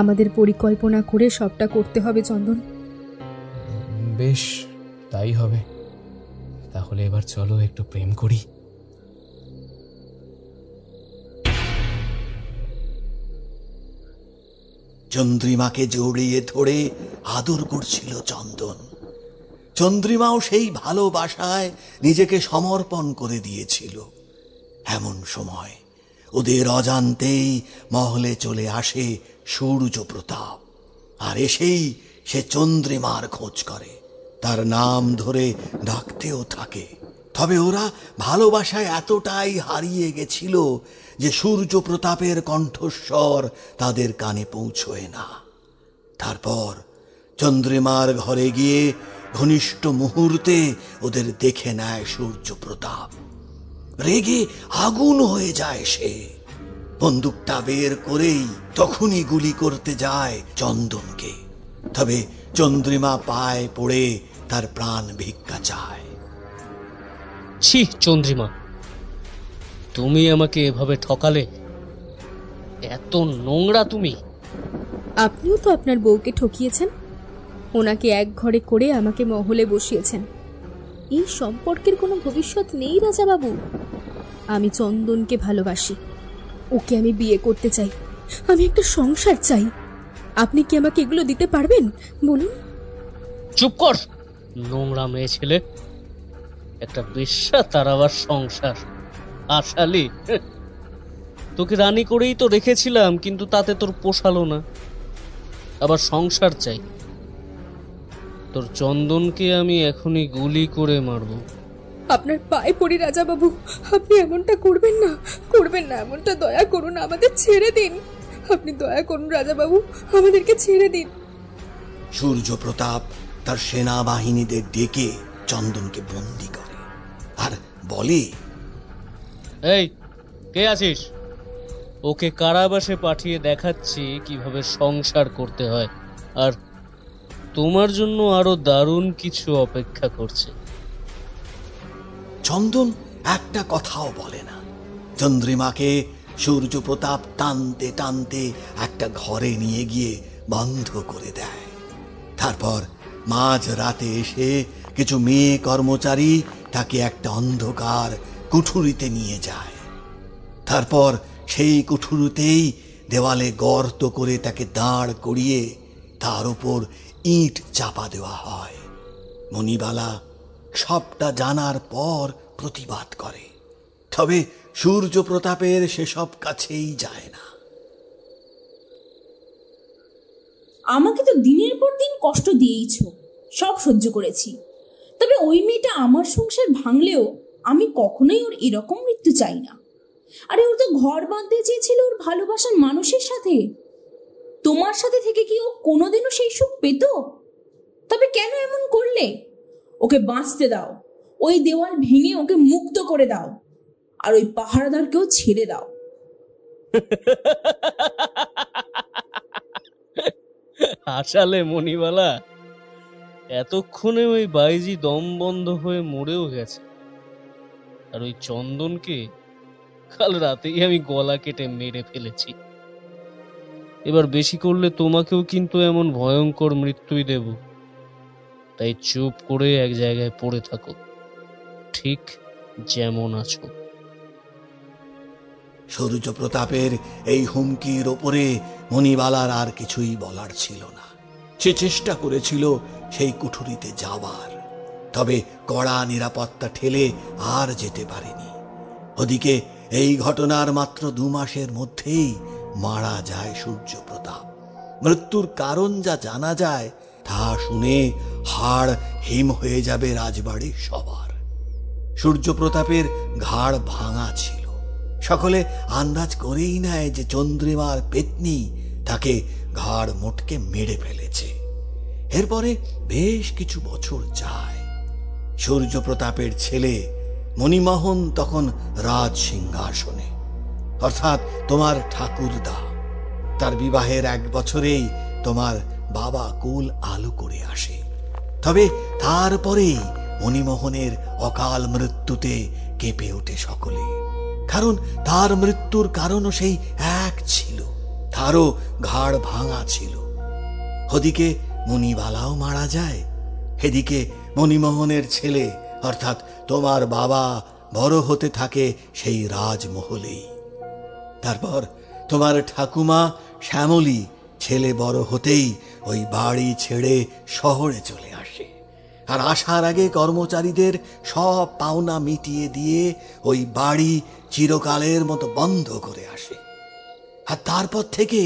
আমাদের পরিকল্পনা করে সবটা করতে হবে চন্দন। বেশ, তাই হবে। তাহলে এবার চলো একটু প্রেম করি। চন্দ্রিমাকে জড়িয়ে ধরে আদর করছিল চন্দন। চন্দ্রিমাও সেই ভালোবাসায় নিজেকে সমর্পণ করে দিয়েছিল। এমন সময় ওদের অজান্তেই মহলে চলে আসে সূর্য প্রতাপ। আর এসেই সে চন্দ্রিমার খোঁজ করে, তার নাম ধরে ডাকতেও থাকে। তবে ওরা ভালোবাসায় এতটাই হারিয়ে গেছিল যে সূর্য প্রতাপের কণ্ঠস্বর তাদের কানে পৌঁছয় না। তারপর চন্দ্রিমার ঘরে গিয়ে ঘনিষ্ঠ মুহূর্তে ওদের দেখে নেয় সূর্য প্রতাপ। রেগে আগুন হয়ে যায় সে। বন্দুকটা বের করেই তখনই গুলি করতে যায় চন্দনকে। তবে চন্দ্রিমা পায়ে পড়ে তার প্রাণ ভিক্ষা চায়। ছি চন্দ্রিমা, তুমি আমাকে এভাবে ঠকালে? এত নোংরা তুমি! আপনিও তো আপনার বউকে ঠকিয়েছেন। ওনাকে এক ঘরে করে আমাকে মহলে বসিয়েছেন। এই সম্পর্কের কোনো ভবিষ্যৎ নেই রাজাবাবু। আমি চন্দনকে ভালোবাসি, ওকে আমি বিয়ে করতে চাই, আমি একটা সংসার চাই। আপনি কি আমাকে এগুলো দিতে পারবেন বলুন? চুপ কর নোংরা মেয়ে ছেলে। একটা বেশ্যা তার আবার সংসার? আশালি, তোকে রানী করেই তো রেখেছিলাম, কিন্তু তাতে তোর পোষালো না, আবার সংসার চাই। তোর চন্দনকে আমি এখনই গুলি করে মারবো। আপনার পায়ে পড়ি রাজাবাবু, আপনি এমনটা করবেন না, করবেন না এমনটা। দয়া করুন, আমাদের ছেড়ে দিন। আপনি দয়া করুন রাজাবাবু, আমাদেরকে ছেড়ে দিন। সূর্য প্রতাপ তার সেনাবাহিনীদের ডেকে চন্দনকে বন্দী করে আর বলে, এই কে আছিস? ওকে কারাবাসে পাঠিয়ে দেখাচ্ছি কিভাবে সংসার করতে হয়, আর তোমার জন্য আরো দারুণ কিছু অপেক্ষা করছে। চন্দন একটা কথাও বলে না। চন্দ্রিমাকে সূর্য প্রতাপ টানতে টানতে একটা ঘরে নিয়ে গিয়ে বন্ধ করে দেয়। তারপর মাঝ রাতে এসে কিছু মেয়ে কর্মচারী তাকে একটা অন্ধকার কুঠুরিতে নিয়ে যায়। তারপর সেই কুঠুরিতেই দেওয়ালে গর্ত করে তাকে দাঁড় করিয়ে তার উপর ইট চাপা দেওয়া হয়। মণিবালা সবটা জানার পর প্রতিবাদ করে, তবে সূর্য প্রতাপের সেসব কাছেই যায় না। আমাকে তো দিনের পর দিন কষ্ট দিয়েইছ, সব সহ্য করেছি। তবে ওই মেয়েটা আমার সংসার ভাঙলেও আমি কখনোই ওর এরকম মৃত্যু চাই না। আরে ওর তো ঘর বাঁধতে চেয়েছিল ওর ভালোবাসার মানুষের সাথে। তোমার সাথে থেকে কি ও কোনোদিনও সেই সুখ পেত? তবে কেন এমন করলে? ওকে বাঁচতে দাও, ওই দেওয়াল ভেঙে ওকে মুক্ত করে দাও, আর ওই পাহারাদারকেও ছেড়ে দাও। হাসালে মণিবালা। এতক্ষণে ওই বাইজি দম বন্ধ হয়ে মরেও গেছে, আর ওই চন্দনকে কাল রাতেই আমি গলা কেটে মেরে ফেলেছি। এবার বেশি করলে তোমাকেও কিন্তু এমন ভয়ঙ্কর মৃত্যুই দেব। তাই চুপ করে এক জায়গায় পড়ে থাকো, ঠিক যেমন আছো। সূর্য প্রতাপের এই হুমকির ওপরে মণিবালার আর কিছুই বলার ছিল না। সে চেষ্টা করেছিল সেই কুঠুরিতে যাওয়ার, তবে কড়া নিরাপত্তা ঠেলে আর যেতে পারেনি। ওদিকে এই ঘটনার মাত্র 2 মাসের মধ্যেই মারা যায় সূর্য প্রতাপ। মৃত্যুর কারণ যা জানা যায় তা শুনে হাড় হিম হয়ে যাবে রাজবাড়ির সবার। সূর্য প্রতাপের ঘাড় ভাঙা ছিল। সকলে আন্দাজ করেই নেয় যে চন্দ্রিমার পেতনি তাকে ঘাড় মোটকে মেরে ফেলেছে। এরপরে বেশ কিছু বছর যায়। সূর্য প্রতাপের ছেলে মণিমোহন তখন রাজ সিংহাসনে, অর্থাৎ তোমার ঠাকুরদা। তার বিবাহের 1 বছরেই তোমার বাবা কুল আলো করে আসে। তবে তারপরেই মণিমোহনের অকাল মৃত্যুতে কেঁপে ওঠে সকলে। কারণ তার মৃত্যুর কারণও সেই এক ছিল, তারও ঘাড় ভাঙা ছিল। ওদিকে মণিবালাও মারা যায়, এদিকে মণিমোহনের ছেলে অর্থাৎ তোমার বাবা বড় হতে থাকে সেই রাজমহলেই। তারপর তোমার ঠাকুমা শ্যামলী ছেলে বড় হতেই ওই বাড়ি ছেড়ে শহরে চলে আসে, আর আসার আগে কর্মচারীদের সব পাওনা মিটিয়ে দিয়ে ওই বাড়ি চিরকালের মতো বন্ধ করে আসে। আর তারপর থেকে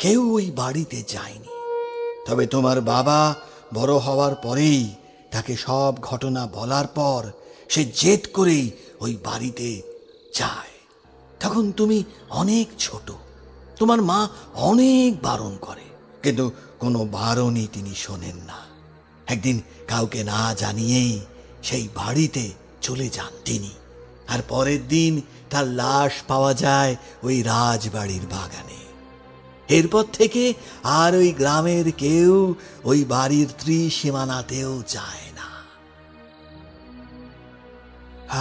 কেউ ওই বাড়িতে যায়নি। তবে তোমার বাবা বড় হওয়ার পরেই তাকে সব ঘটনা বলার পর সে জেদ করেই ওই বাড়িতে যায়। তখন তুমি অনেক ছোট, তোমার মা অনেক বারণ করে, কিন্তু কোনো বারণই তিনি শোনেন না। একদিন কাউকে না জানিয়েই সেই বাড়িতে চলে যান তিনি, আর পরের দিন তার লাশ পাওয়া যায় ওই রাজবাড়ির বাগানে। এরপর থেকে আর ওই গ্রামের কেউ ওই বাড়ির ত্রিসীমানাতেও যায় না।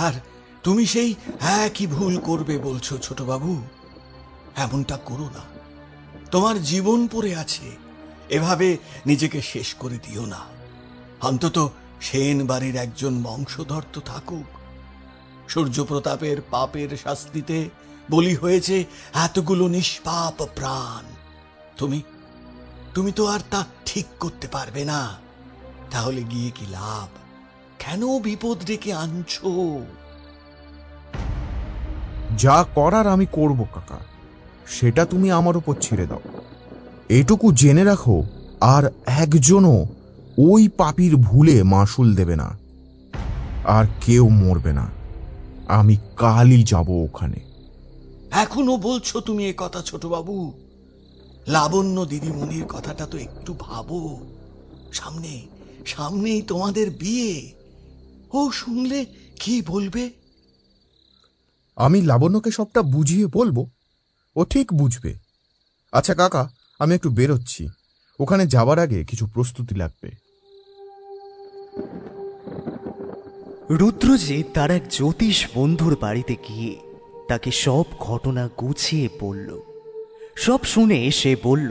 আর তুমি সেই একই ভুল করবে বলছো ছোটবাবু? এমনটা করো না, তোমার জীবন পড়ে আছে, এভাবে নিজেকে শেষ করে দিও না। অন্তত সেন বাড়ির একজন বংশধর তো থাকুক। সূর্যপ্রতাপের পাপের শাস্তিতে বলি হয়েছে এতগুলো নিষ্পাপ প্রাণ। তুমি তো আর তা ঠিক করতে পারবে না। তাহলে গিয়ে কি লাভ? কেন বিপদ ডেকে আনছো? যা করার আমি করব কাকা, সেটা তুমি আমার উপর ছেড়ে দাও। এটুকু জেনে রাখো, আর একজনও ওই পাপীর ভুলে মাসুল দেবে না, আর কেউ মরবে না। আমি কালই যাব ওখানে। এখনো বলছো তুমি এ কথা ছোটবাবু? লাবণ্য দিদিমণির কথাটা তো একটু ভাবো। সামনেই তোমাদের বিয়ে। ও শুনলে কি বলবে? আমি লাবণ্যকে সবটা বুঝিয়ে বলবো, ও ঠিক বুঝবে। আচ্ছা কাকা, আমি একটু বেরোচ্ছি, ওখানে যাবার আগে কিছু প্রস্তুতি লাগবে। রুদ্রজিৎ তার এক জ্যোতিষ বন্ধুর বাড়িতে গিয়ে তাকে সব ঘটনা গুছিয়ে বলল। সব শুনে সে বলল,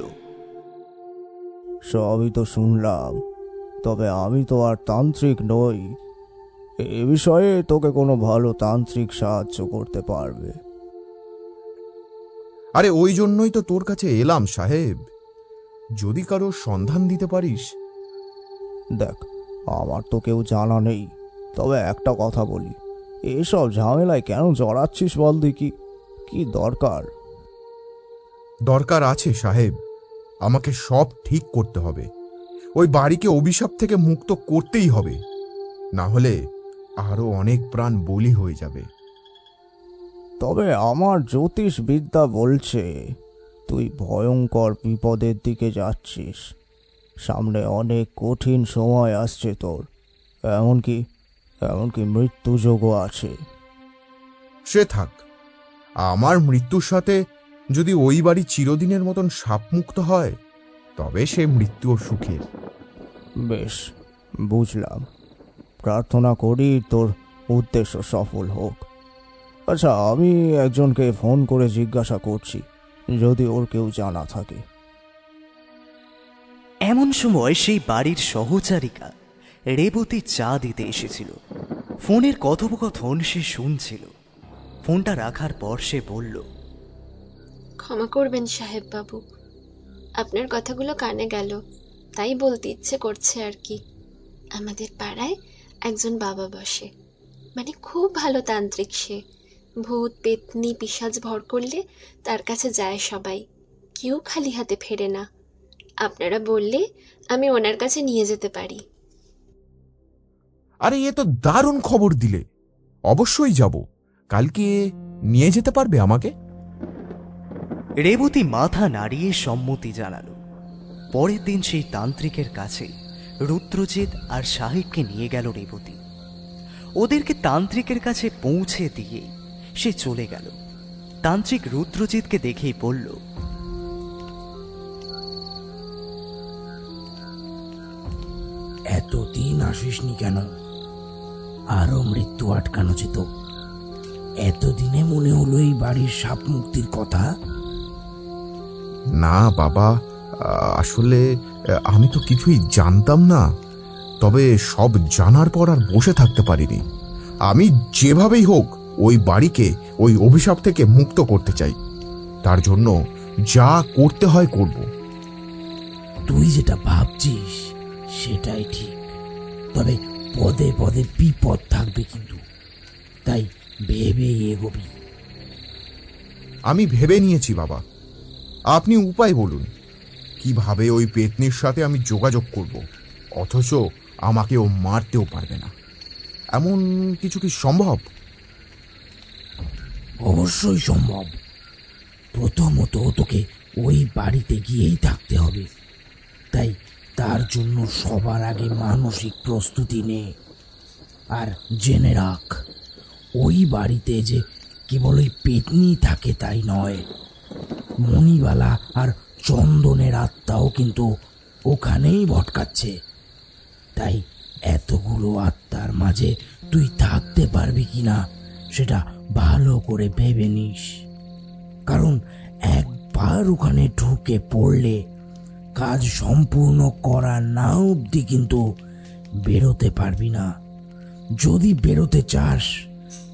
সবই তো শুনলাম, তবে আমি তো আর তান্ত্রিক নই। এ বিষয়ে তোকে কোনো ভালো তান্ত্রিক সাহায্য করতে পারবে। আরে ওই জন্যই তো তোর কাছে এলাম সাহেব, যদি কারো সন্ধান দিতে পারিস। দেখ, আমার তো কেউ জানা নেই, তবে একটা কথা বলি, এসব ঝামেলায় কেন জড়াচ্ছিস বল দেখি? কি দরকার? দরকার আছে সাহেব, আমাকে সব ঠিক করতে হবে। ওই বাড়িকে অভিশাপ থেকে মুক্ত করতেই হবে, না হলে আরো অনেক প্রাণ বলি হয়ে যাবে। তবে আমার জ্যোতিষ বিদ্যা বলছে তুই ভয়ঙ্কর বিপদের দিকে যাচ্ছিস। সামনে অনেক কঠিন সময় আসছে তোর, এমনকি মৃত্যুযোগও আছে। সে থাক, আমার মৃত্যুর সাথে যদি ওই বাড়ি চিরদিনের মতন সাপমুক্ত হয়, তবে সে মৃত্যুও সুখের। বেশ, বুঝলাম। প্রার্থনা করি তোর উদ্দেশ্য সফল হোক। আচ্ছা, আমি একজনকে ফোন করে জিজ্ঞাসা করছি, যদি ওর কেউ জানা থাকে। এমন সময় সেই বাড়ির সহচারিকা রেবতী চা দিতে এসেছিল। ফোনের কথোপকথন সে শুনছিল। ফোনটা রাখার পর সে বলল, ক্ষমা করবেন সাহেব বাবু, আপনার কথাগুলো কানে গেল, তাই বলতে ইচ্ছে করছে আর কি। আমাদের পাড়ায় একজন বাবা বসে, মানে খুব ভালো তান্ত্রিক সে। ভূত পেতনি পিশাচ ভর করলে তার কাছে যায় সবাই, কেউ খালি হাতে ফেরে না। আপনারা বললে আমি ওনার কাছে নিয়ে যেতে পারি। আরে এ তো দারুণ খবর দিলে, অবশ্যই যাব। কালকে নিয়ে যেতে পারবে আমাকে? রেবতী মাথা নাড়িয়ে সম্মতি জানালো। পরের দিন সেই তান্ত্রিকের কাছে রুদ্রজিৎ আর সাহেবকে নিয়ে গেল রেবতী। ওদেরকে তান্ত্রিকের কাছে পৌঁছে দিয়ে সে চলে গেল। তান্ত্রিক রুদ্রজিৎকে দেখেই বলল, এতদিন আসিসনি কেন? আরো মৃত্যু আটকানো যেত। এতদিনে মনে হলো এই বাড়ির সাপ মুক্তির কথা। না বাবা, আসলে আমি তো কিছুই জানতাম না। তবে সব জানার পর আর বসে থাকতে পারিনি। আমি যেভাবেই হোক ওই বাড়িকে ওই অভিশাপ থেকে মুক্ত করতে চাই। তার জন্য যা করতে হয় করব। তুই যেটা ভাবছিস সেটাই ঠিক, তবে পদে পদে বিপদ থাকবে কিন্তু, তাই ভেবে এগোবি। আমি ভেবে নিয়েছি বাবা। আপনি উপায় বলুন, কিভাবে ওই পেতনির সাথে আমি যোগাযোগ করব, অথচ আমাকে ও মারতেও পারবে না? এমন কিছু কি সম্ভব? অবশ্যই সম্ভব। প্রথমত তোকে ওই বাড়িতে গিয়েই থাকতে হবে, তাই তার জন্য সবার আগে মানসিক প্রস্তুতি নে। আর জেনে রাখ, ওই বাড়িতে যে কেবল ওই পেতনি থাকে তাই নয়, মণিবালা আর চন্দনের আত্মাও কিন্তু ওখানেই ভটকাচ্ছে। তাই এতগুলো আত্মার মাঝে তুই থাকতে পারবি কিনা সেটা ভালো করে ভেবে নিস, কারণ একবার ওখানে ঢুকে পড়লে কাজ সম্পূর্ণ করা না অবধি কিন্তু বেরোতে পারবি না। যদি বেরোতে চাস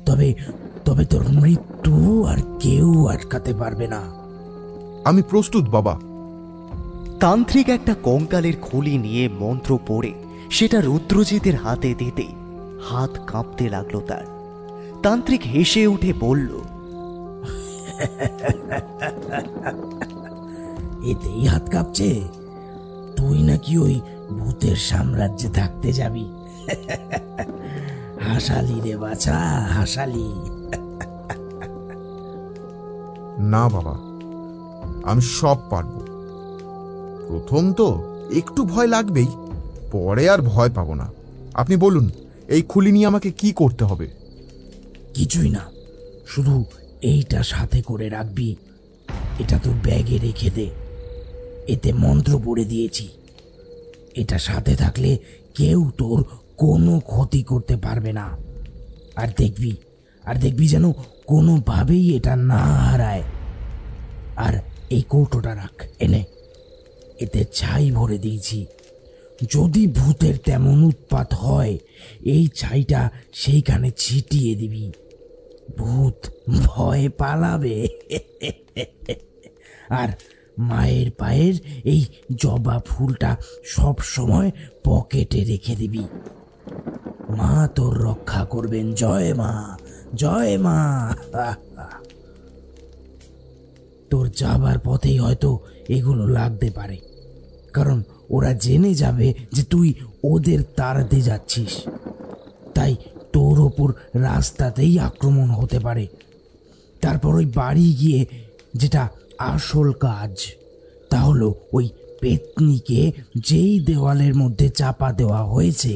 তবে তবে তোর মৃত্যু আর কেউ আটকাতে পারবে না। আমি প্রস্তুত বাবা। তান্ত্রিক একটা কঙ্কালের খুলি নিয়ে মন্ত্র পড়ে সেটা রুদ্রজিতের হাতে দিতেই হাত কাঁপতে লাগলো তার। তান্ত্রিক হেসে উঠে বলল, এতেই হাত কাঁপছে? তুই নাকি ওই ভূতের সাম্রাজ্যে থাকতে যাবি? হাসালি রে বাছা, হাসালি। না বাবা, আমি সব পারবো। প্রথম তো একটু ভয় লাগবেই, পরে আর ভয় পাবো না। আপনি বলুন, এই খুলি নিয়ে আমাকে কি করতে হবে? কিছুই না, শুধু এইটা সাথে করে রাখবি। এটা তোর ব্যাগে রেখে দে, এতে মন্ত্র পড়ে দিয়েছি। এটা সাথে থাকলে কেউ তোর কোনো ক্ষতি করতে পারবে না। আর দেখবি যেন কোনোভাবেই এটা না হারায়। আর এই কৌটোটা রাখ, এনে এতে ছাই ভরে দিয়েছি। যদি ভূতের তেমন উৎপাত হয়, এই ছাইটা সেইখানে ছিটিয়ে দিবি। ভূত ভয়ে পালাবে। আর মায়ের পায়ের এই জবা ফুলটা সব সময় পকেটে রেখে দিবি। মা তোর রক্ষা করবেন। জয় মা, জয় মা। তোর যাবার পথেই হয়তো এগুলো লাগতে পারে, কারণ ওরা জেনে যাবে যে তুই ওদের তাড়াতে যাচ্ছিস। তাই তোর ওপর রাস্তাতেই আক্রমণ হতে পারে। তারপর ওই বাড়ি গিয়ে যেটা আসল কাজ, তা হলো ওই পেতনিকে যেই দেওয়ালের মধ্যে চাপা দেওয়া হয়েছে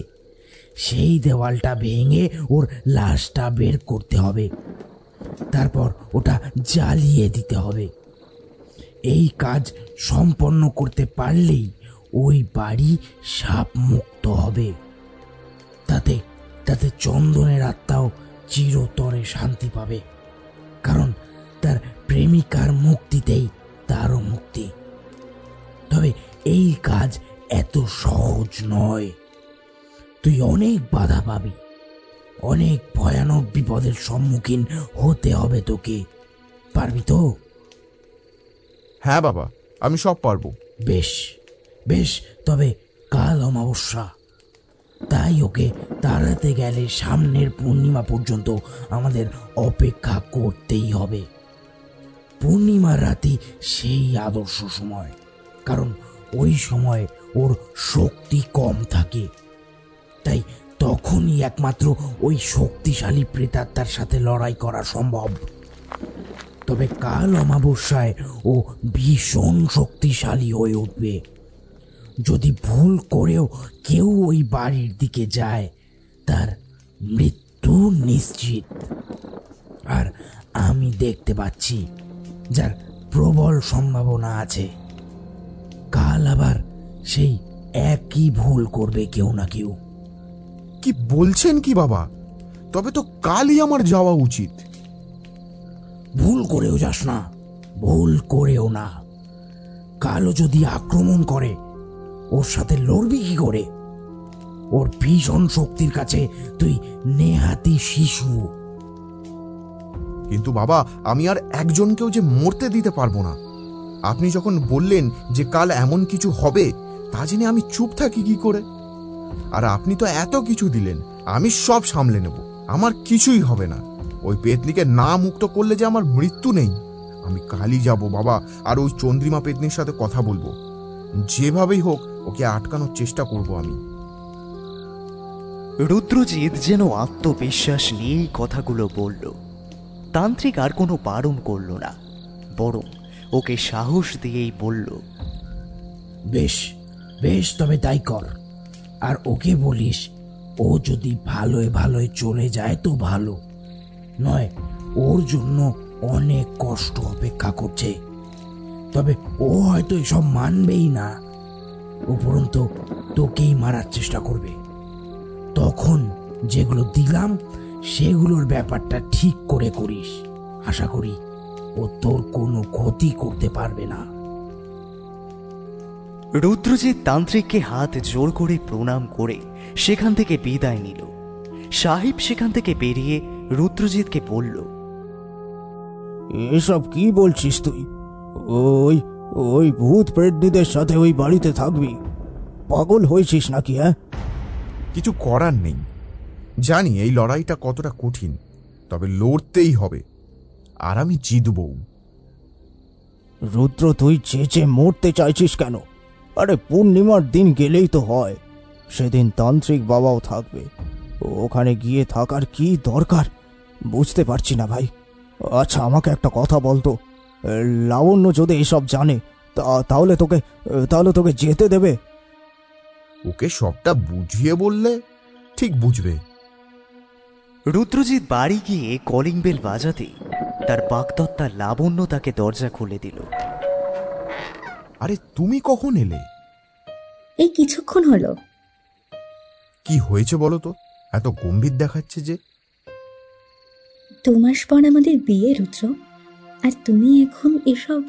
সেই দেওয়ালটা ভেঙে ওর লাশটা বের করতে হবে। তারপর ওটা জ্বালিয়ে দিতে হবে। এই কাজ সম্পন্ন করতে পারলেই ওই বাড়ি সাপ মুক্ত হবে। তাতে চন্দনের আত্মাও চিরতরে শান্তি পাবে, কারণ তার প্রেমিকার মুক্তিতেই তারও মুক্তি। তবে এই কাজ এত সহজ নয়। তুই অনেক বাধা পাবি, অনেক ভয়ানক বিপদের সম্মুখীন হতে হবে তোকে। পারবি তো? হ্যাঁ বাবা, আমি সব পারবো। বেশ বেশ, তবে কাল অমাবস্যা, তাই ওকে তাড়াতে গেলে সামনের পূর্ণিমা পর্যন্ত আমাদের অপেক্ষা করতেই হবে। পূর্ণিমার রাতি সেই আদর্শ সময়, কারণ ওই সময় ওর শক্তি কম থাকে। তাই তখনই একমাত্র ওই শক্তিশালী প্রেতাত্মার সাথে লড়াই করা সম্ভব। তবে কাল অমাবস্যায় ও ভীষণ শক্তিশালী হয়ে উঠবে। যদি ভুল করেও কেউ ওই বাড়ির দিকে যায়, তার মৃত্যু নিশ্চিত। আর আমি দেখতে পাচ্ছি যার প্রবল সম্ভাবনা আছে কাল আবার সেই একই ভুল করবে কেউ না কেউ। কি বলছেন কি বাবা? তবে তো কালই আমার যাওয়া উচিত। ভুল করেও যাস না, ভুল করেও না। কালও যদি আক্রমণ করে, ওর সাথে লড়বি কি করে? ওর ভীষণ শক্তির কাছে তুই নেহাতি শিশু। কিন্তু বাবা, আমি আর একজনকেও যে মরতে দিতে পারবো না। আপনি যখন বললেন যে কাল এমন কিছু হবে, তা জেনে আমি চুপ থাকি কি করে? আর আপনি তো এত কিছু দিলেন, আমি সব সামলে নেব, আমার কিছুই হবে না। ওই পেতনিকে না মুক্ত করলে যে আমার মৃত্যু নেই। আমি কালই যাব বাবা, আর ওই চন্দ্রিমা পেতনির সাথে কথা বলবো। যেভাবেই হোক ওকে আটকানোর চেষ্টা করব আমি। রুদ্রজিৎ যেন আত্মবিশ্বাস নিয়েই কথাগুলো বলল। তান্ত্রিক আর কোনো বারণ করল না, বরং ওকে সাহস দিয়েই বলল, বেশ বেশ, তবে তাই কর। আর ওকে বলিস, ও যদি ভালোয় ভালোয় চলে যায় তো ভালো, নয় ওর জন্য অনেক কষ্ট অপেক্ষা করছে। তবে ও হয়তো এসব মানবেই না, উপরন্তু তোকেই মারার চেষ্টা করবে। তখন যেগুলো দিলাম সেগুলোর ব্যাপারটা ঠিক করে করিস। আশা করি ও তোর কোনো ক্ষতি করতে পারবে না। রুদ্রজিৎ তান্ত্রিককে হাত জোর করে প্রণাম করে সেখান থেকে বিদায় নিল। সাহেব সেখান থেকে বেরিয়ে রুদ্রজিৎকে বলল, এসব কি বলছিস তুই? ওই ওই ভূত প্রেতনিদের সাথে ওই বাড়িতে থাকবি? পাগল হয়েছিস নাকি? হ্যাঁ, কিছু করার নেই। জানি এই লড়াইটা কতটা কঠিন, তবে লড়তেই হবে, আর আমি জিতবো। রুদ্র, তুই চেঁচে মরতে চাইছিস কেন? আরে পূর্ণিমার দিন গেলেই তো হয়, সেদিন তান্ত্রিক বাবাও থাকবে। ওখানে গিয়ে থাকার কি দরকার বুঝতে পারছি না ভাই। আচ্ছা, আমাকে একটা কথা বলতো, লাবণ্য যদি এসব জানে তাহলে তোকে যেতে দেবে? ওকে সবটা বুঝিয়ে বললে ঠিক বুঝবে। রুদ্রজিৎ বাড়ি গিয়ে কলিং বেল বাজাতেই তার বাগদত্তা লাবণ্য তাকে দরজা খুলে দিল। আরে তুমি কখন এলে? এই কিছুক্ষণ হলো। কি হয়েছে বলো তো, এত গম্ভীর দেখাচ্ছে যে? 2 মাস পর আমাদের বিয়ে রুদ্র, আর তুমি এখন এসব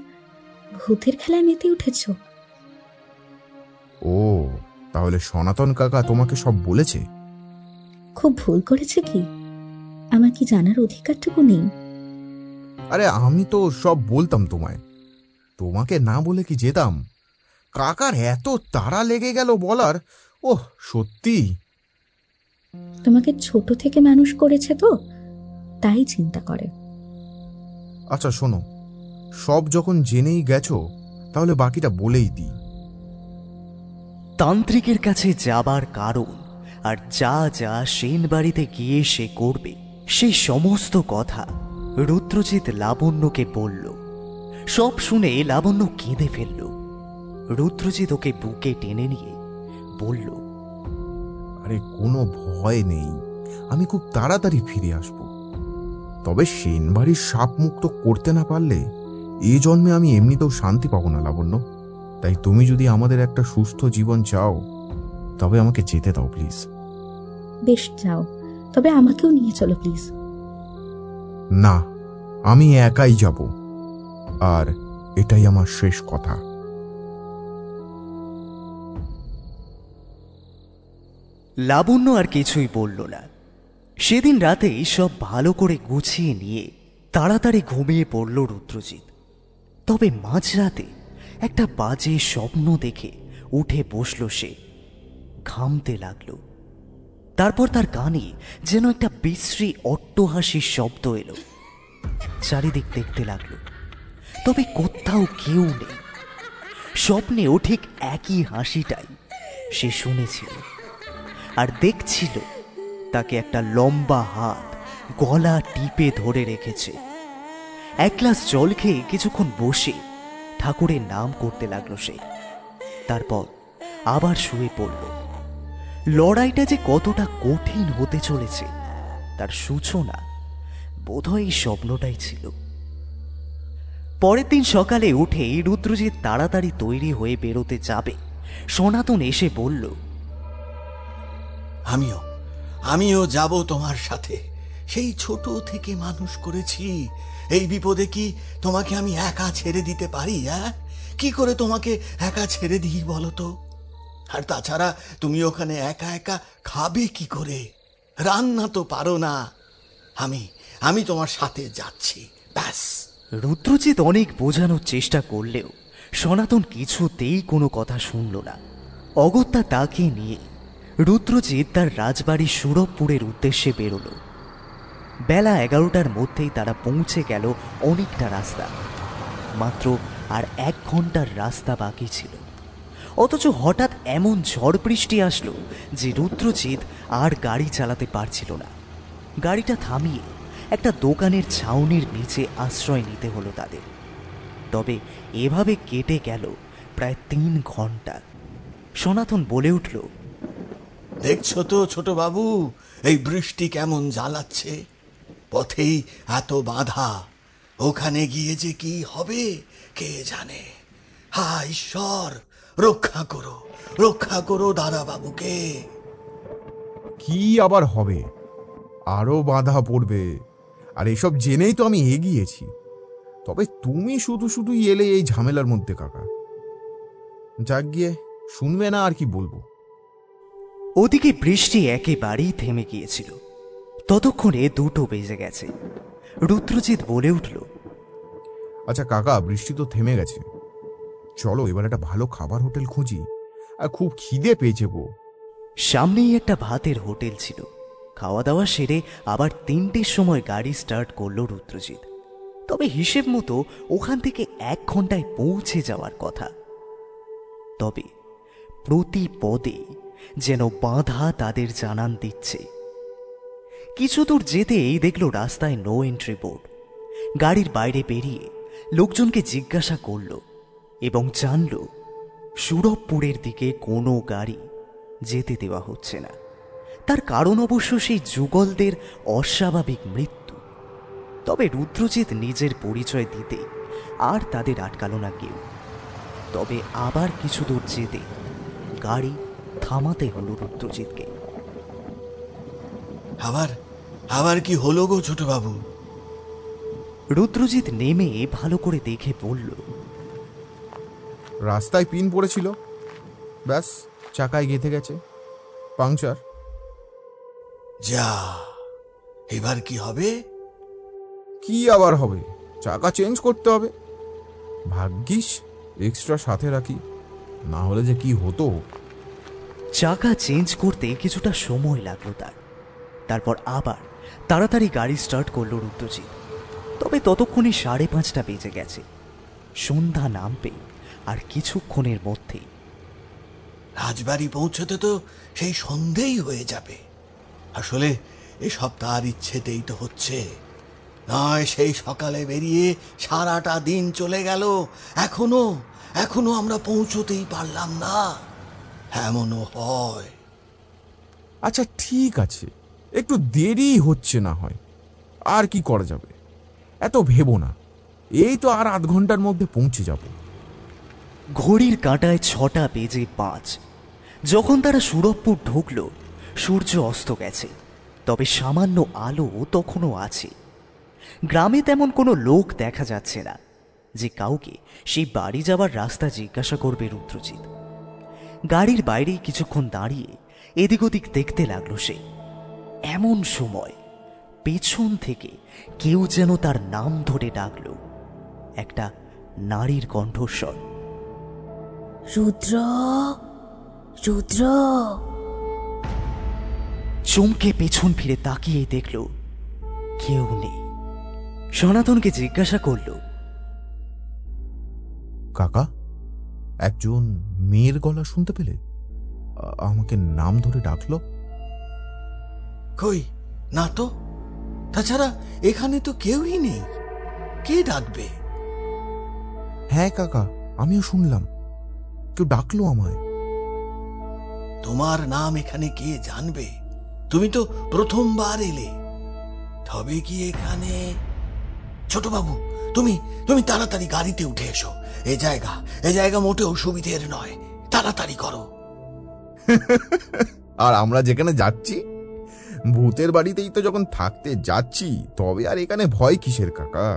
ভূতের খেলায় মেতে উঠেছ। ও, তাহলে সনাতন কাকা তোমাকে সব বলেছে? খুব ভুল করেছে কি? আমার কি জানার অধিকারটুকু নেই? আরে আমি তো সব বলতাম তোমায়, তোমাকে না বলে কি যেতাম? কাকার এত তাড়া লেগে গেল বলার। ওহ, সত্যি। তোমাকে ছোট থেকে মানুষ করেছে তো, তাই চিন্তা করে। আচ্ছা শোনো, সব যখন জেনেই গেছো, তাহলে বাকিটা বলেই দিই। তান্ত্রিকের কাছে যাবার কারণ আর যা যা সেন বাড়িতে গিয়ে সে করবে, সেই সমস্ত কথা রুদ্রজিৎ লাবণ্যকে বলল। সব শুনে লাবণ্য কেঁদে ফেলল। রুদ্রজিৎ ওকে বুকে টেনে নিয়ে বলল, আরে কোনো ভয় নেই, আমি খুব তাড়াতাড়ি ফিরে আসব। তবে সেন বাড়ির সাপ মুক্ত করতে না পারলে এ জন্মে আমি এমনিতেও শান্তি পাবো না লাবণ্য। তাই তুমি যদি আমাদের একটা সুস্থ জীবন চাও, তবে আমাকে যেতে দাও প্লিজ। বেশ, যাও, তবে আমাকেও নিয়ে চলো প্লিজ। না, আমি একাই যাব, আর এটাই আমার শেষ কথা। লাবণ্য আর কিছুই বলল না। সেদিন রাতেই সব ভালো করে গুছিয়ে নিয়ে তাড়াতাড়ি ঘুমিয়ে পড়ল রুদ্রজিৎ। তবে মাঝরাতে একটা বাজে স্বপ্ন দেখে উঠে বসল সে। ঘামতে লাগল। তারপর তার কানে যেন একটা বিশ্রী অট্টহাসির শব্দ এলো। চারিদিক দেখতে লাগলো, তবে কোথাও কেউ নেই। স্বপ্নেও ঠিক একই হাসিটাই সে শুনেছিল আর দেখছিল। তাকে একটা লম্বা হাত গলা টিপে ধরে রেখেছে। এক গ্লাস জল খেয়ে কিছুক্ষণ বসে ঠাকুরের নাম করতে লাগলো সে। তারপর আবার শুয়ে পড়ল। লড়াইটা যে কতটা কঠিন হতে চলেছে তার সূচনা বোধহয় এই স্বপ্নটাই ছিল। পরের দিন সকালে উঠেই রুদ্রজিৎ তাড়াতাড়ি তৈরি হয়ে বেরোতে যাবে, সনাতন এসে বলল, আমিও যাব তোমার সাথে। সেই ছোট থেকে মানুষ করেছি, এই বিপদে কি তোমাকে আমি একা ছেড়ে দিতে পারি? কি করে তোমাকে একা ছেড়ে দিই বলো তো? আর তাছাড়া তুমি ওখানে একা একা খাবে কি করে? রান্না তো পারো না। আমি তোমার সাথে যাচ্ছি, ব্যাস। রুদ্রজিৎ অনেক বোঝানোর চেষ্টা করলেও সনাতন কিছুতেই কোনো কথা শুনল না। অগত্যা তাকে নিয়ে রুদ্রজিৎ তার রাজবাড়ি সুরভপুরের উদ্দেশ্যে বেরোল। বেলা 11টার মধ্যেই তারা পৌঁছে গেল অনেকটা রাস্তা। মাত্র আর 1 ঘন্টার রাস্তা বাকি ছিল। অথচ হঠাৎ এমন ঝড় বৃষ্টি আসলো যে রুদ্রজিৎ আর গাড়ি চালাতে পারছিল না। গাড়িটা থামিয়ে একটা দোকানের ছাউনির নিচে আশ্রয় নিতে হলো তাদের। তবে এভাবে কেটে গেল প্রায় 3 ঘন্টা। সনাতন বলে উঠল, দেখছো তো ছোট বাবু, এই বৃষ্টি কেমন জ্বালাচ্ছে। পথেই এত বাধা, ওখানে গিয়ে যে কি হবে কে জানে। হায় ঈশ্বর, রক্ষা করো দাদা বাবুকে। কি আবার হবে? আরো বাধা পড়বে। আর এসব জেনেই তো আমি এগিয়েছি। তবে তুমি শুধু শুধুই এলে এই ঝামেলার মধ্যে কাকা। যাক গিয়ে, শুনবে না আর কি বলবো। ওদিকে বৃষ্টি একেবারেই থেমে গিয়েছিল। ততক্ষণে 2টো বেজে গেছে। রুদ্রজিৎ বলে উঠল, আচ্ছা কাকা, বৃষ্টি তো থেমে গেছে, চলো এবার একটা ভালো খাবার হোটেল খুঁজি। আর খুব খিদে পেয়েছে গো। সামনেই একটা ভাতের হোটেল ছিল। খাওয়া দাওয়া সেরে আবার 3টের সময় গাড়ি স্টার্ট করলো রুদ্রজিৎ। তবে হিসেব মতো ওখান থেকে 1 ঘন্টায় পৌঁছে যাওয়ার কথা। তবে প্রতি পদে যেন বাধা তাদের জানান দিচ্ছে। কিছু দূর যেতেই দেখলো রাস্তায় নো এন্ট্রি বোর্ড। গাড়ির বাইরে বেরিয়ে লোকজনকে জিজ্ঞাসা করলো এবং জানল সুরভপুরের দিকে কোনো গাড়ি যেতে দেওয়া হচ্ছে না। তার কারণ অবশ্য সেই যুগলদের অস্বাভাবিক মৃত্যু। তবে রুদ্রজিৎ নিজের পরিচয় দিতে আর তাদের আটকালো না কেউ। তবে আবার কিছু দূর যেতে গাড়ি থামাতে হলো রুদ্রজিৎকে। আবার কি হলো গো ছোট বাবু? রুদ্রজিৎ নেমে ভালো করে দেখে বলল, রাস্তায় পিন পড়েছিল, ব্যাস চাকায় গেঁথে গেছে, পাংচার। যা, এবার কি হবে? কি আবার হবে? চাকা চেঞ্জ করতে হবে। ভাগ্যিস এক্সট্রা সাথে রাখি, না হলে যে কি হতো। চাকা চেঞ্জ করতে কিছুটা সময় লাগলো তার। তারপর আবার তাড়াতাড়ি গাড়ি স্টার্ট করলো রুদ্রজিৎ। তবে ততক্ষণে 5:30টা বেজে গেছে। সন্ধ্যা নামবে আর কিছুক্ষণের মধ্যেই। রাজবাড়ি পৌঁছতে তো সেই সন্ধেই হয়ে যাবে। আসলে এসব তার ইচ্ছেতেই তো হচ্ছে, নয় সেই সকালে বেরিয়ে সারাটা দিন চলে গেল, এখনো আমরা পৌঁছতেই পারলাম না। এমনও হয়। আচ্ছা ঠিক আছে, একটু দেরি হচ্ছে না হয়, আর কি করা যাবে। এত ভেবো না, এই তো আর 8 ঘন্টার মধ্যে পৌঁছে যাব। ঘড়ির কাঁটায় 6:05। যখন তারা সুরভপুর ঢুকল সূর্য অস্ত গেছে, তবে সামান্য আলো তখনও আছে। গ্রামে তেমন কোনো লোক দেখা যাচ্ছে না যে কাউকে সেই বাড়ি যাওয়ার রাস্তা জিজ্ঞাসা করবে রুদ্রজিৎ। গাড়ির বাইরেই কিছুক্ষণ দাঁড়িয়ে এদিক ওদিক দেখতে লাগলো সে। এমন সময় পেছন থেকে কেউ যেন তার নাম ধরে ডাকল, একটা নারীর কণ্ঠস্বর, রুদ্র, রুদ্র। চমকে পেছন ফিরে তাকিয়ে দেখল কেউ নেই। সনাতনকে জিজ্ঞাসা করল, কাকা, একজন মেয়ের গলা শুনতে পেলে? আমাকে নাম ধরে ডাকলো। কই না তো, তাছাড়া এখানে তো কেউই নেই। কে ডাকবে? হ্যাঁ কাকা, আমিও শুনলাম, কেউ ডাকলো আমায়। তোমার নাম এখানে কে জানবে? তুমি তো প্রথমবার এলে। তবে কি এখানে ছোট বাবু, তুমি তুমি তাড়াতাড়ি গাড়িতে উঠে এসো। এ জায়গা মোটেও সুবিধের নয়, তাড়াতাড়ি করো। আর আমরা যেখানে যাচ্ছি, ভূতের বাড়িতেই তো যখন থাকতে যাচ্ছি, তবে আর এখানে ভয় কিসের কাকা?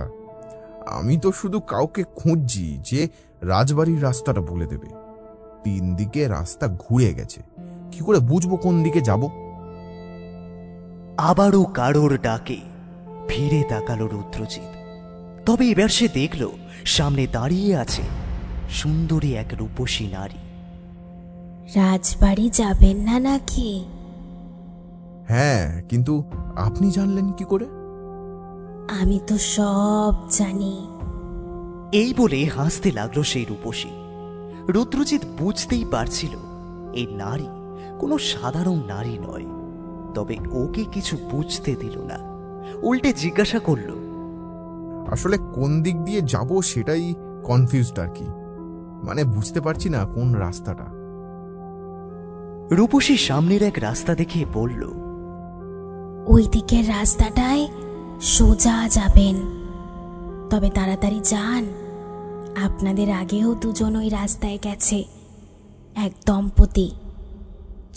আমি তো শুধু কাউকে খুঁজছি যে রাজবাড়ির রাস্তাটা বলে দেবে। 3 দিকে রাস্তা ঘুরে গেছে, কি করে বুঝবো কোন দিকে যাব? আবারও কারোর ডাকে ফিরে তাকালো রুদ্রজিৎ। তবে এবার সে দেখল সামনে দাঁড়িয়ে আছে সুন্দরী এক রূপসী নারী। রাজবাড়ি যাবেন না নাকি? হ্যাঁ, কিন্তু আপনি জানলেন কি করে? আমি তো সব জানি। এই বলে হাসতে লাগলো সেই রূপসী। রুদ্রজিৎ বুঝতেই পারছিল এই নারী কোনো সাধারণ নারী নয়। তবে ওকে কিছু বুঝতে দিল না, উল্টে জিজ্ঞাসা করল, আসলে কোন দিক দিয়ে যাব সেটাই কনফিউজড আর কি, মানে বুঝতে পারছি না কোন রাস্তাটা। রূপসী সামনের এক রাস্তা দেখে বলল, ওই দিকের রাস্তাটায় সোজা যাবেন, তবে তাড়াতাড়ি যান। আপনাদের আগেও 2 জন ওই রাস্তায় গেছে, এক দম্পতি।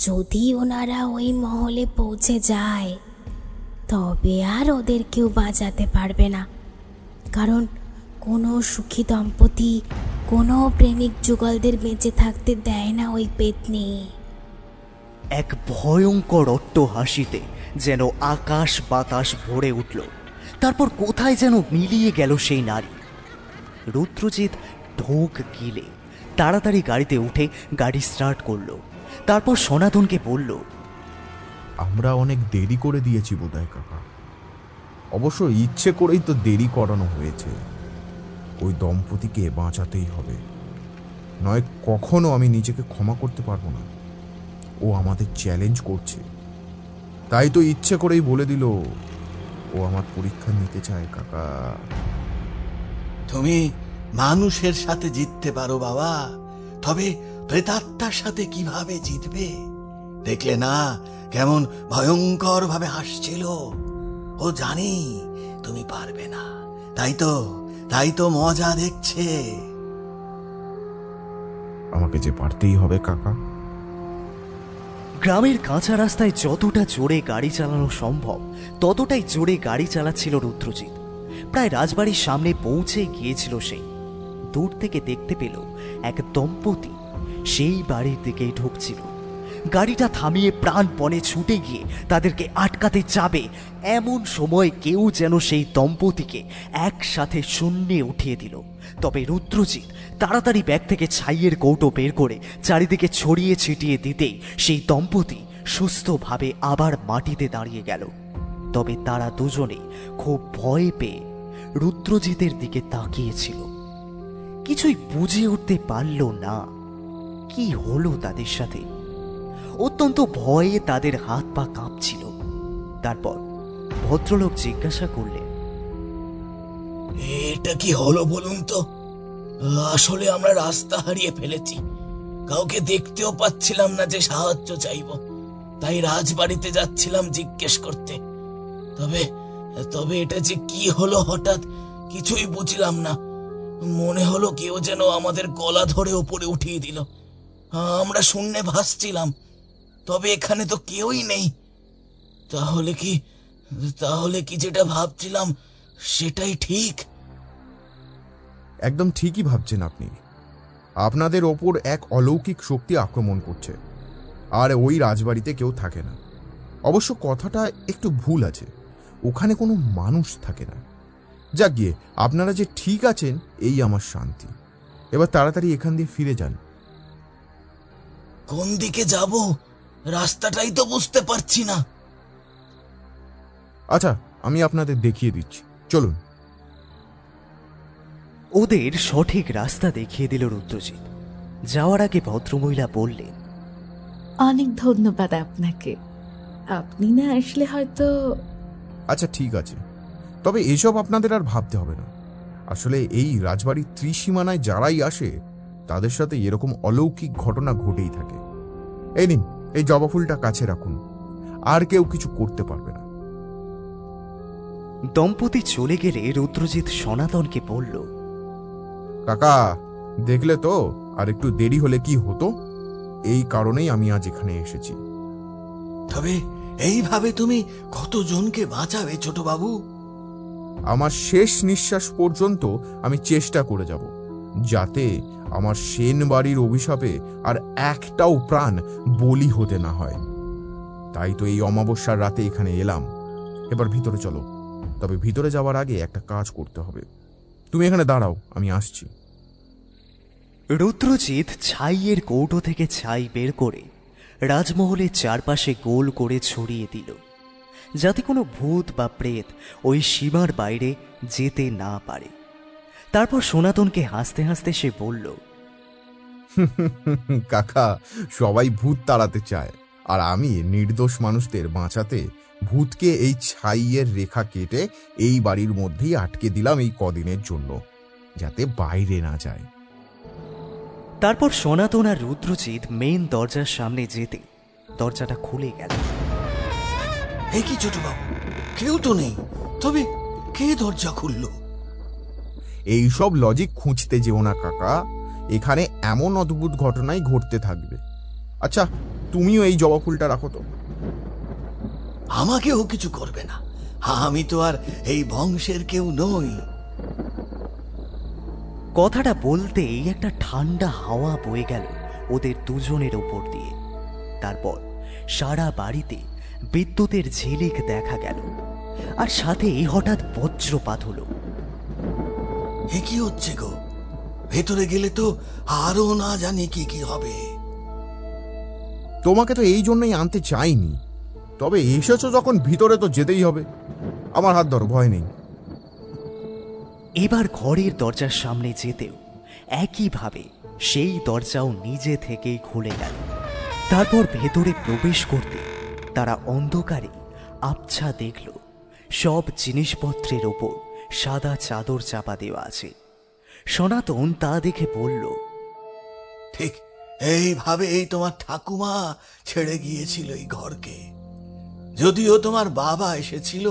যদি ওনারা ওই মহলে পৌঁছে যায়, তবে আর ওদের কেউ বাঁচাতে পারবে না, কারণ কোনো সুখী দম্পতি কোনো প্রেমিক যুগলদের বেঁচে থাকতে দেয় না ওই পেতনি। এক ভয়ঙ্কর অট্টহাসিতে যেন আকাশ বাতাস ভরে উঠল। তারপর কোথায় যেন মিলিয়ে গেল সেই নারী। রুদ্রজিৎ ঢোক গিলে তাড়াতাড়ি গাড়িতে উঠে গাড়ি স্টার্ট করলো। তারপর সনাতনকে বলল, আমরা অনেক দেরি করে দিয়েছি বোধহয় কাকা। অবশ্য ইচ্ছে করেই তো দেরি করানো হয়েছে। ওই দম্পতিকে বাঁচাতেই হবে, নয় কখনো আমি নিজেকে ক্ষমা করতে পারবো না। ও আমাদের চ্যালেঞ্জ করছে, তাই তো ইচ্ছে করেই বলে দিল ও আমার পরীক্ষা নিতে চায় কাকা। তুমি মানুষের সাথে জিততে পারো বাবা, তবে প্রেতাত্মার সাথে কিভাবে জিতবে? দেখলে না কেমন ভয়ঙ্কর ভাবে হাসছিল? ও জানি তুমি পারবে না, তাই তো মজা দেখছে। আমাকে যে পারতেই হবে কাকা। গ্রামের কাঁচা রাস্তায় যতটা জোরে গাড়ি চালানো সম্ভব ততটাই জোরে গাড়ি চালাচ্ছিল রুদ্রজিৎ। প্রায় রাজবাড়ির সামনে পৌঁছে গিয়েছিল সে। দূর থেকে দেখতে পেল এক দম্পতি সেই বাড়ির দিকেই ঢুকছিল। গাড়িটা থামিয়ে প্রাণপণে ছুটে গিয়ে তাদেরকে আটকাতে যাবে, এমন সময় কেউ যেন সেই দম্পতিকে একসাথে শূন্যে উঠিয়ে দিল। তবে রুদ্রজিৎ তাড়াতাড়ি ব্যাগ থেকে ছাইয়ের কৌটো বের করে চারিদিকে ছড়িয়ে ছিটিয়ে দিতেই সেই দম্পতি সুস্থভাবে আবার মাটিতে দাঁড়িয়ে গেল। তবে তারা দুজনেই খুব ভয় পেয়ে রুদ্রজিতের দিকে তাকিয়েছিল। কিছুই বুঝে উঠতে পারল না কি হলো তাদের সাথে। অত্যন্ত ভয়ে তাদের হাত পা কাঁপছিল। তারপর ভদ্রলোক জিজ্ঞাসা করলেন, এটা কি হলো বলুন তো? আসলে আমরা রাস্তা হারিয়ে ফেলেছি, কাউকে দেখতেও পাচ্ছিলাম না যে সাহায্য চাইব, তাই রাজবাড়িতে যাচ্ছিলাম জিজ্ঞেস করতে। তবে এটা যে কি হলো হঠাৎ কিছুই বুঝলাম না। মনে হলো কেউ যেন আমাদের গলা ধরে উপরে উঠিয়ে দিল। আমরা শূন্যে ভাসছিলাম, তবে এখানে তো কেউই নেই। তাহলে কি যেটা ভাবছিলাম সেটাই ঠিক? একদম ঠিকই ভাবছেন আপনি। আপনাদের ওপর এক অলৌকিক শক্তি আক্রমণ করছে, আর ওই রাজবাড়িতে কেউ থাকে না। অবশ্য কথাটা একটু ভুল আছে, ওখানে কোনো মানুষ থাকে না। যাক গিয়ে, আপনারা যে ঠিক আছেন এই আমার শান্তি। এবার তাড়াতাড়ি এখান দিয়ে ফিরে যান। কোন দিকে যাব রাস্তাটাই তো বুঝতে পারছি না। আচ্ছা, আমি আপনাদের দেখিয়ে দিচ্ছি, চলুন। ওদের সঠিক রাস্তা দেখিয়ে দিল রুদ্রজিৎ। যাওয়ার আগে ভদ্রমহিলা বললেন, অনেক ধন্যবাদ আপনাকে, আপনি না আসলে হয়তো। আচ্ছা ঠিক আছে, তবে এসব আপনাদের আর ভাবতে হবে না। আসলে এই রাজবাড়ির ত্রিসীমানায় যারাই আসে তাদের সাথে এরকম অলৌকিক ঘটনা ঘটেই থাকে। এই নিন, এই জবা ফুলটা কাছে রাখুন, আর কেউ কিছু করতে পারবে না। দম্পতি চলে গেলে রুদ্রজিৎ সনাতনকে বলল, কাকা, দেখলে তো আর একটু দেরি হলে কি হতো। এই কারণেই আমি আজ এখানে এসেছি। তবে এইভাবে তুমি কতজনকে বাঁচাবে ছোট বাবু? আমার শেষ নিঃশ্বাস পর্যন্ত আমি চেষ্টা করে যাব, যাতে আমার সেন বাড়ির অভিশাপে আর একটাও প্রাণ বলি হতে না হয়। তাই তো এই অমাবস্যার রাতে এখানে এলাম। এবার ভিতরে চলো। তবে ভিতরে যাওয়ার আগে একটা কাজ করতে হবে। তুমি এখানে দাঁড়াও, আমি আসছি। রুদ্রজিৎ ছাইয়ের কৌটো থেকে ছাই বের করে রাজমহলের চারপাশে গোল করে ছড়িয়ে দিল, যাতে কোনো ভূত বা প্রেত ওই সীমার বাইরে যেতে না পারে। তারপর সনাতনকে হাসতে হাসতে সে বলল, কাকা, সবাই ভূত তাড়াতে চায়, আর আমি নির্দোষ মানুষদের বাঁচাতে ভূতকে এই ছাইয়ের রেখা কেটে এই বাড়ির মধ্যেই আটকে দিলাম এই কদিনের জন্য, যাতে বাইরে না যায়। তারপর সনাতন আর রুদ্রজিৎ মেন দরজার সামনে যেতে দরজাটা খুলে গেল। এই কি ছোট বাবু, কেউ তো নেই, তবে কে দরজা খুলল? এই সব লজিক খুঁজতে যেও না কাকা, এখানে এমন অদ্ভুত ঘটনাই ঘটতে থাকবে। আচ্ছা, তুমিও এই জবা ফুলটা রাখো তো। আমাকেও কিছু করবে না, আমি তো আর এই বংশের কেউ নই। কথাটা বলতেই একটা ঠান্ডা হাওয়া বয়ে গেল ওদের দুজনের ওপর দিয়ে। তারপর সারা বাড়িতে বিদ্যুতের ঝিলিক দেখা গেল, আর সাথে হঠাৎ বজ্রপাত হলো। এ কি হচ্ছে গো? ভেতরে গেলে তো আরো না জানি কি কি হবে। তোমাকে তো এই জন্যই আনতে চাইনি, তবে এসেছো যখন ভিতরে তো যেতেই হবে। আমার হাত ধরো, ভয় নেই। এবার ঘরের দরজার সামনে যেতেও একইভাবে সেই দরজাও নিজে থেকেই খুলে গেল। তারপর ভেতরে প্রবেশ করতে তারা অন্ধকারে আবছা দেখল সব জিনিসপত্রের ওপর সাদা চাদর চাপা দেওয়া আছে। সনাতন তা দেখে বলল, ঠিক এইভাবে এই তোমার ঠাকুমা ছেড়ে গিয়েছিল এই ঘরকে। যদিও তোমার বাবা এসেছিল,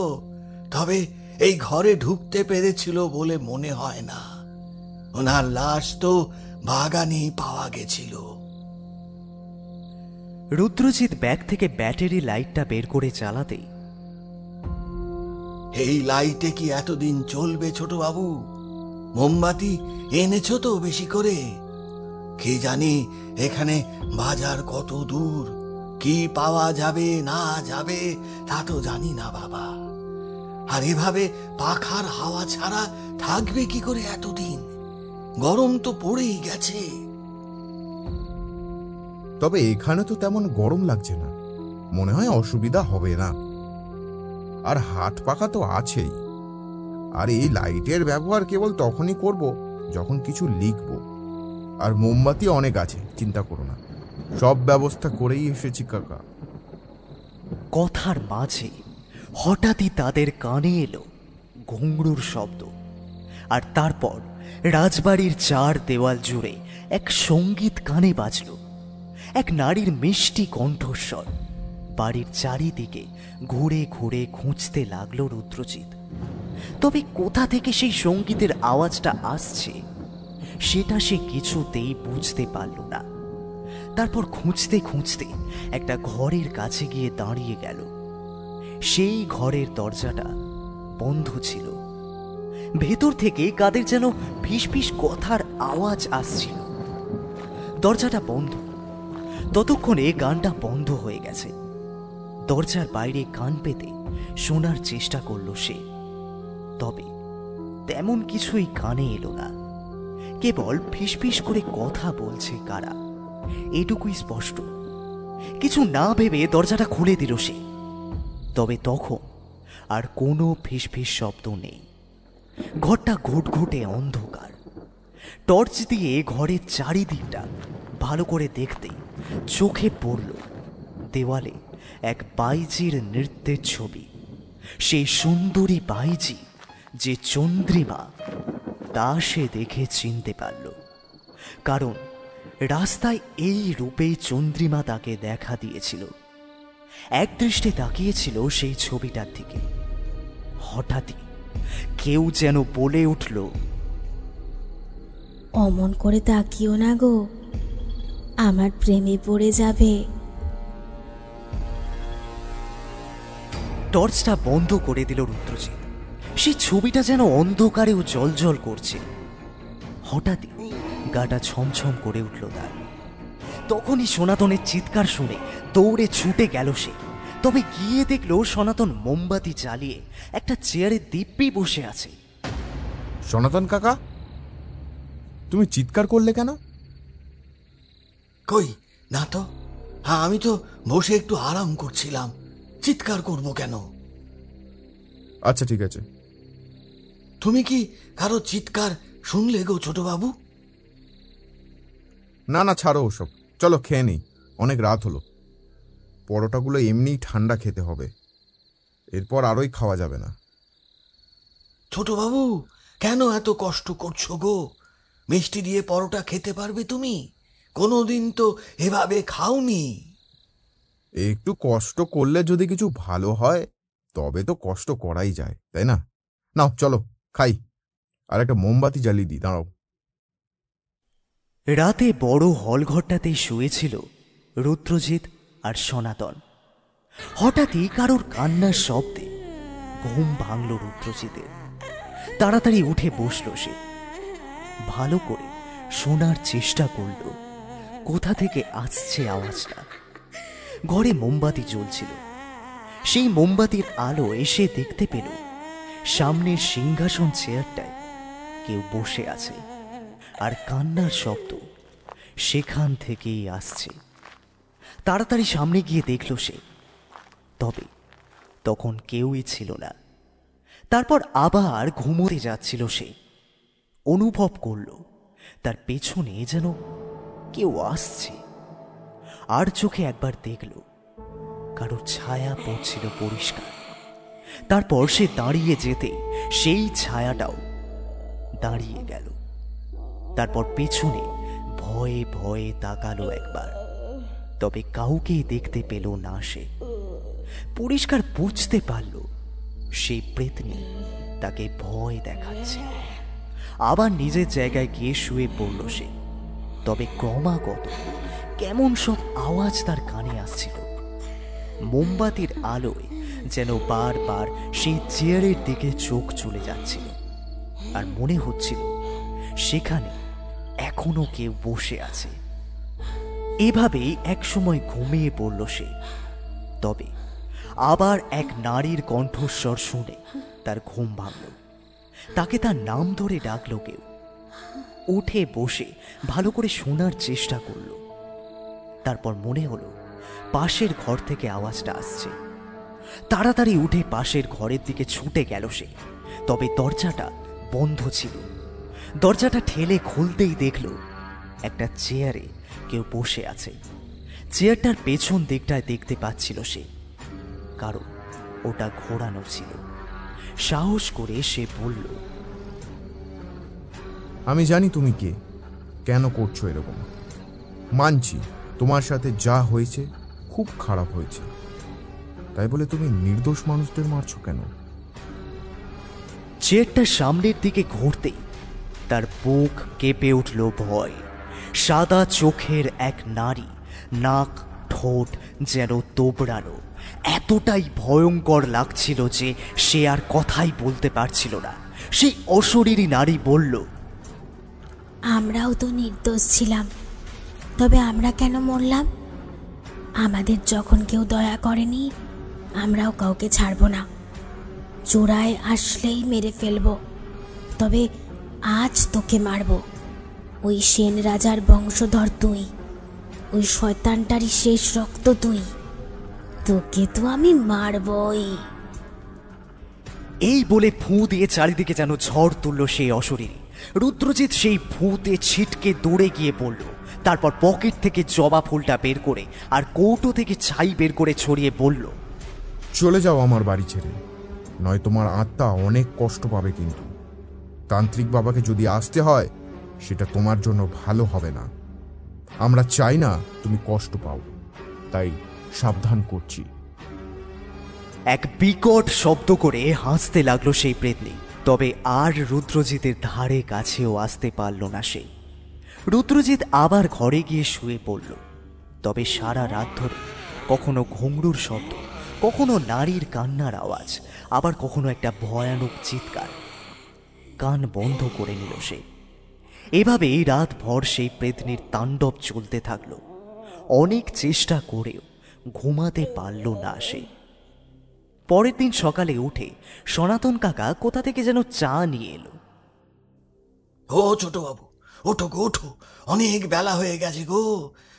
তবে এই ঘরে ঢুকতে পেরেছিল বলে মনে হয় না। ওনার লাশ তো বাগানেই পাওয়া গেছিল। রুদ্রজিৎ ব্যাগ থেকে ব্যাটারি লাইটটা বের করে চালাতেই, এই লাইটে কি এতদিন চলবে ছোট বাবু? মোমবাতি এনেছো তো বেশি করে? কি জানি এখানে বাজার কত দূর, কি পাওয়া যাবে না যাবে তা তো জানি না বাবা। আর এভাবে পাখার হাওয়া ছাড়া থাকবে কি করে এতদিন? গরম তো পড়েই গেছে। তবে এখানে তো তেমন গরম লাগছে না, মনে হয় অসুবিধা হবে না। আর হাত পাখা তো আছেই। আর এই লাইটের ব্যবহার কেবল তখনই করব যখন কিছু লিখব। আর মোমবাতি অনেক আছে, চিন্তা করো না, সব ব্যবস্থা করেই এসেছি কাকা। কথার মাঝে হঠাৎই তাদের কানে এলো ঘুঙরুর শব্দ, আর তারপর রাজবাড়ির চার দেওয়াল জুড়ে এক সঙ্গীত কানে বাজল। এক নারীর মিষ্টি কণ্ঠস্বর। বাড়ির চারিদিকে ঘুরে ঘুরে খুঁজতে লাগলো রুদ্রজিৎ, তবে কোথা থেকে সেই সঙ্গীতের আওয়াজটা আসছে সেটা সে কিছুতেই বুঝতে পারল না। তারপর খুঁজতে খুঁজতে একটা ঘরের কাছে গিয়ে দাঁড়িয়ে গেল। সেই ঘরের দরজাটা বন্ধ ছিল। ভেতর থেকে কাদের যেন ফিসফিস কথার আওয়াজ আসছিল। দরজাটা বন্ধ। ততক্ষণে গানটা বন্ধ হয়ে গেছে। দরজার বাইরে কান পেতে শোনার চেষ্টা করল সে, তবে তেমন কিছুই কানে এলো না। কেবল ফিসফিস করে কথা বলছে কারা, এটুকুই স্পষ্ট। কিছু না ভেবে দরজাটা খুলে দিল সে। তবে তখন আর কোনো ফিসফিস শব্দ নেই। ঘরটা ঘুটঘুটে অন্ধকার। টর্চ দিয়ে ঘরের চারিদিকটা ভালো করে দেখতে চোখে পড়ল দেওয়ালে এক বাইজির নৃত্যের ছবি। সেই সুন্দরী বাইজি যে চন্দ্রিমা তা সে দেখে চিনতে পারল, কারণ রাস্তায় এই রূপেই চন্দ্রিমা তাকে দেখা দিয়েছিল। এক দৃষ্টে তাকিয়েছিল সেই ছবিটার দিকে। হঠাৎই কেউ যেন বলে উঠল, অমন করে তাকিও না গো, আমার প্রেমে পড়ে যাবে। টর্চটা বন্ধ করে দিল রুদ্রজিৎ। সেই ছবিটা যেন অন্ধকারেও জ্বলজ্বল করছে। হঠাৎই গাটা ছমছম করে উঠল তার। তখনই সনাতনের চিৎকার শুনে দৌড়ে ছুটে গেল সে। তবে গিয়ে দেখল সনাতন মোমবাতি জ্বালিয়ে একটা চেয়ারে দিব্যি বসে আছে। সনাতন কাকা, তুমি চিৎকার করলে কেন? কই না তো, হ্যাঁ আমি তো বসে একটু আরাম করছিলাম, চিৎকার করব কেন? আচ্ছা ঠিক আছে। তুমি কি কারো চিৎকার শুনলে গো ছোট বাবু? না না, ছাড়ো ওসব, চলো খেয়ে নেই, অনেক রাত হলো। পরোটাগুলো এমনিই ঠান্ডা খেতে হবে, এরপর আরই খাওয়া যাবে না। ছোট বাবু, কেন এত কষ্ট করছো গো? মিষ্টি দিয়ে পরোটা খেতে পারবে তুমি? কোনোদিন তো এভাবে খাওনি। একটু কষ্ট করলে যদি কিছু ভালো হয় তবে তো কষ্ট করাই যায়, তাই না? নাও চলো খাই, আর একটা মোমবাতি জ্বালিয়ে দিই, দাঁড়াও। রাতে বড় হলঘরটাতেই শুয়েছিল রুদ্রজিৎ আর সনাতন। হঠাৎই কারোর কান্নার শব্দে ঘুম ভাঙল রুদ্রজিতের। তাড়াতাড়ি উঠে বসল সে। ভালো করে শোনার চেষ্টা করল কোথা থেকে আসছে আওয়াজটা। ঘরে মোমবাতি জ্বলছিল। সেই মোমবাতির আলো এসে দেখতে পেল সামনের সিংহাসন চেয়ারটায় কেউ বসে আছে, আর কান্নার শব্দ সেখান থেকেই আসছে। তাড়াতাড়ি সামনে গিয়ে দেখল সে, তবে তখন কেউই ছিল না। তারপর আবার ঘুমোতে যাচ্ছিল সে। অনুভব করল তার পেছনে যেন কেউ আসছে। আর চোখে একবার দেখল কারোর ছায়া পড়ছিল পরিষ্কার। তারপর সে দাঁড়িয়ে যেতে সেই ছায়াটাও দাঁড়িয়ে গেল। তারপর পেছনে ভয়ে ভয়ে তাকালো একবার, তবে কাউকেই দেখতে পেল না সে। পরিষ্কার বুঝতে পারল সেই প্রেতনি তাকে ভয় দেখাচ্ছে। আবার নিজের জায়গায় গিয়ে শুয়ে পড়ল সে। তবে ক্রমাগত কেমন সব আওয়াজ তার কানে আসছিল। মোমবাতির আলোয় যেন বারবার সেই চেয়ারের দিকে চোখ চলে যাচ্ছিল, আর মনে হচ্ছিল সেখানে এখনো কেউ বসে আছে। এভাবেই একসময় ঘুমিয়ে পড়ল সে। তবে আবার এক নারীর কণ্ঠস্বর শুনে তার ঘুম ভাঙল। তাকে তার নাম ধরে ডাকল কেউ। উঠে বসে ভালো করে শোনার চেষ্টা করল। তারপর মনে হলো পাশের ঘর থেকে আওয়াজটা আসছে। তাড়াতাড়ি উঠে পাশের ঘরের দিকে ছুটে গেল সে। তবে দরজাটা বন্ধ ছিল। দরজাটা ঠেলে খুলতেই দেখল একটা চেয়ারে কেউ বসে আছে। চেয়ারটার পেছন দিকটায় দেখতে পাচ্ছিল সে, কারণ ওটা ঘোরানো ছিল। সাহস করে সে বলল, আমি জানি তুমি কে, কেন করছো এরকম। মানছি তোমার সাথে যা হয়েছে খুব খারাপ হয়েছে, তাই বলে তুমি নির্দোষ মানুষদের মারছো কেন? চেয়ারটা সামনের দিকে ঘুরতেই তার বুক কেঁপে উঠল ভয়। সাদা চোখের এক নারী, নাক ঠোঁট যেন তোবড়ানো। এতটাই ভয়ঙ্কর লাগছিল যে সে আর কথাই বলতে পারছিল না। সেই অশরীরী নারী বলল, আমরাও তো নির্দোষ ছিলাম, তবে আমরা কেন মরলাম? আমাদের যখন কেউ দয়া করেনি, আমরাও কাউকে ছাড়ব না। চোরায় আসলেই মেরে ফেলব, তবে আজ তোকে মারব। ওই সেন রাজার বংশধর তুই, ওই শয়তানটারই শেষ রক্ত তুই, তোকে তো আমি মারবই। এই বলে ফুঁ দিয়ে চারিদিকে যেন ঝড় তুলল সেই অশরীরী। রুদ্রজিৎ সেই ফুঁতে ছিটকে দৌড়ে গিয়ে পড়ল। তারপর পকেট থেকে জবা ফুলটা বের করে আর কৌটো থেকে ছাই বের করে ছড়িয়ে বলল, চলে যাও আমার বাড়ি ছেড়ে, নয় তোমার আত্মা অনেক কষ্ট পাবে। কিন্তু তান্ত্রিক বাবাকে যদি আসতে হয় সেটা তোমার জন্য ভালো হবে না। আমরা চাই না তুমি কষ্ট পাও, তাই সাবধান করছি। এক বিকট শব্দ করে হাসতে লাগলো সেই প্রেতনি। তবে আর রুদ্রজিতের ধারে কাছেও আসতে পারল না সে। রুদ্রজিৎ আবার ঘরে গিয়ে শুয়ে পড়ল। তবে সারা রাত ধরে কখনো ঘুঙরুর শব্দ, কখনো নারীর কান্নার আওয়াজ, আবার কখনো একটা ভয়ানক চিৎকার। কান বন্ধ করে নিল সে। এভাবেই রাতভর সেই প্রেতনির তাণ্ডব চলতে থাকল। অনেক চেষ্টা করেও ঘুমাতে পারল না সে। পরের দিন সকালে উঠে সনাতন কাকা কোথা থেকে যেন চা নিয়ে এলো। ও ছোট বাবু, ওঠো গো, ওঠো, অনেক বেলা হয়ে গেছে গো,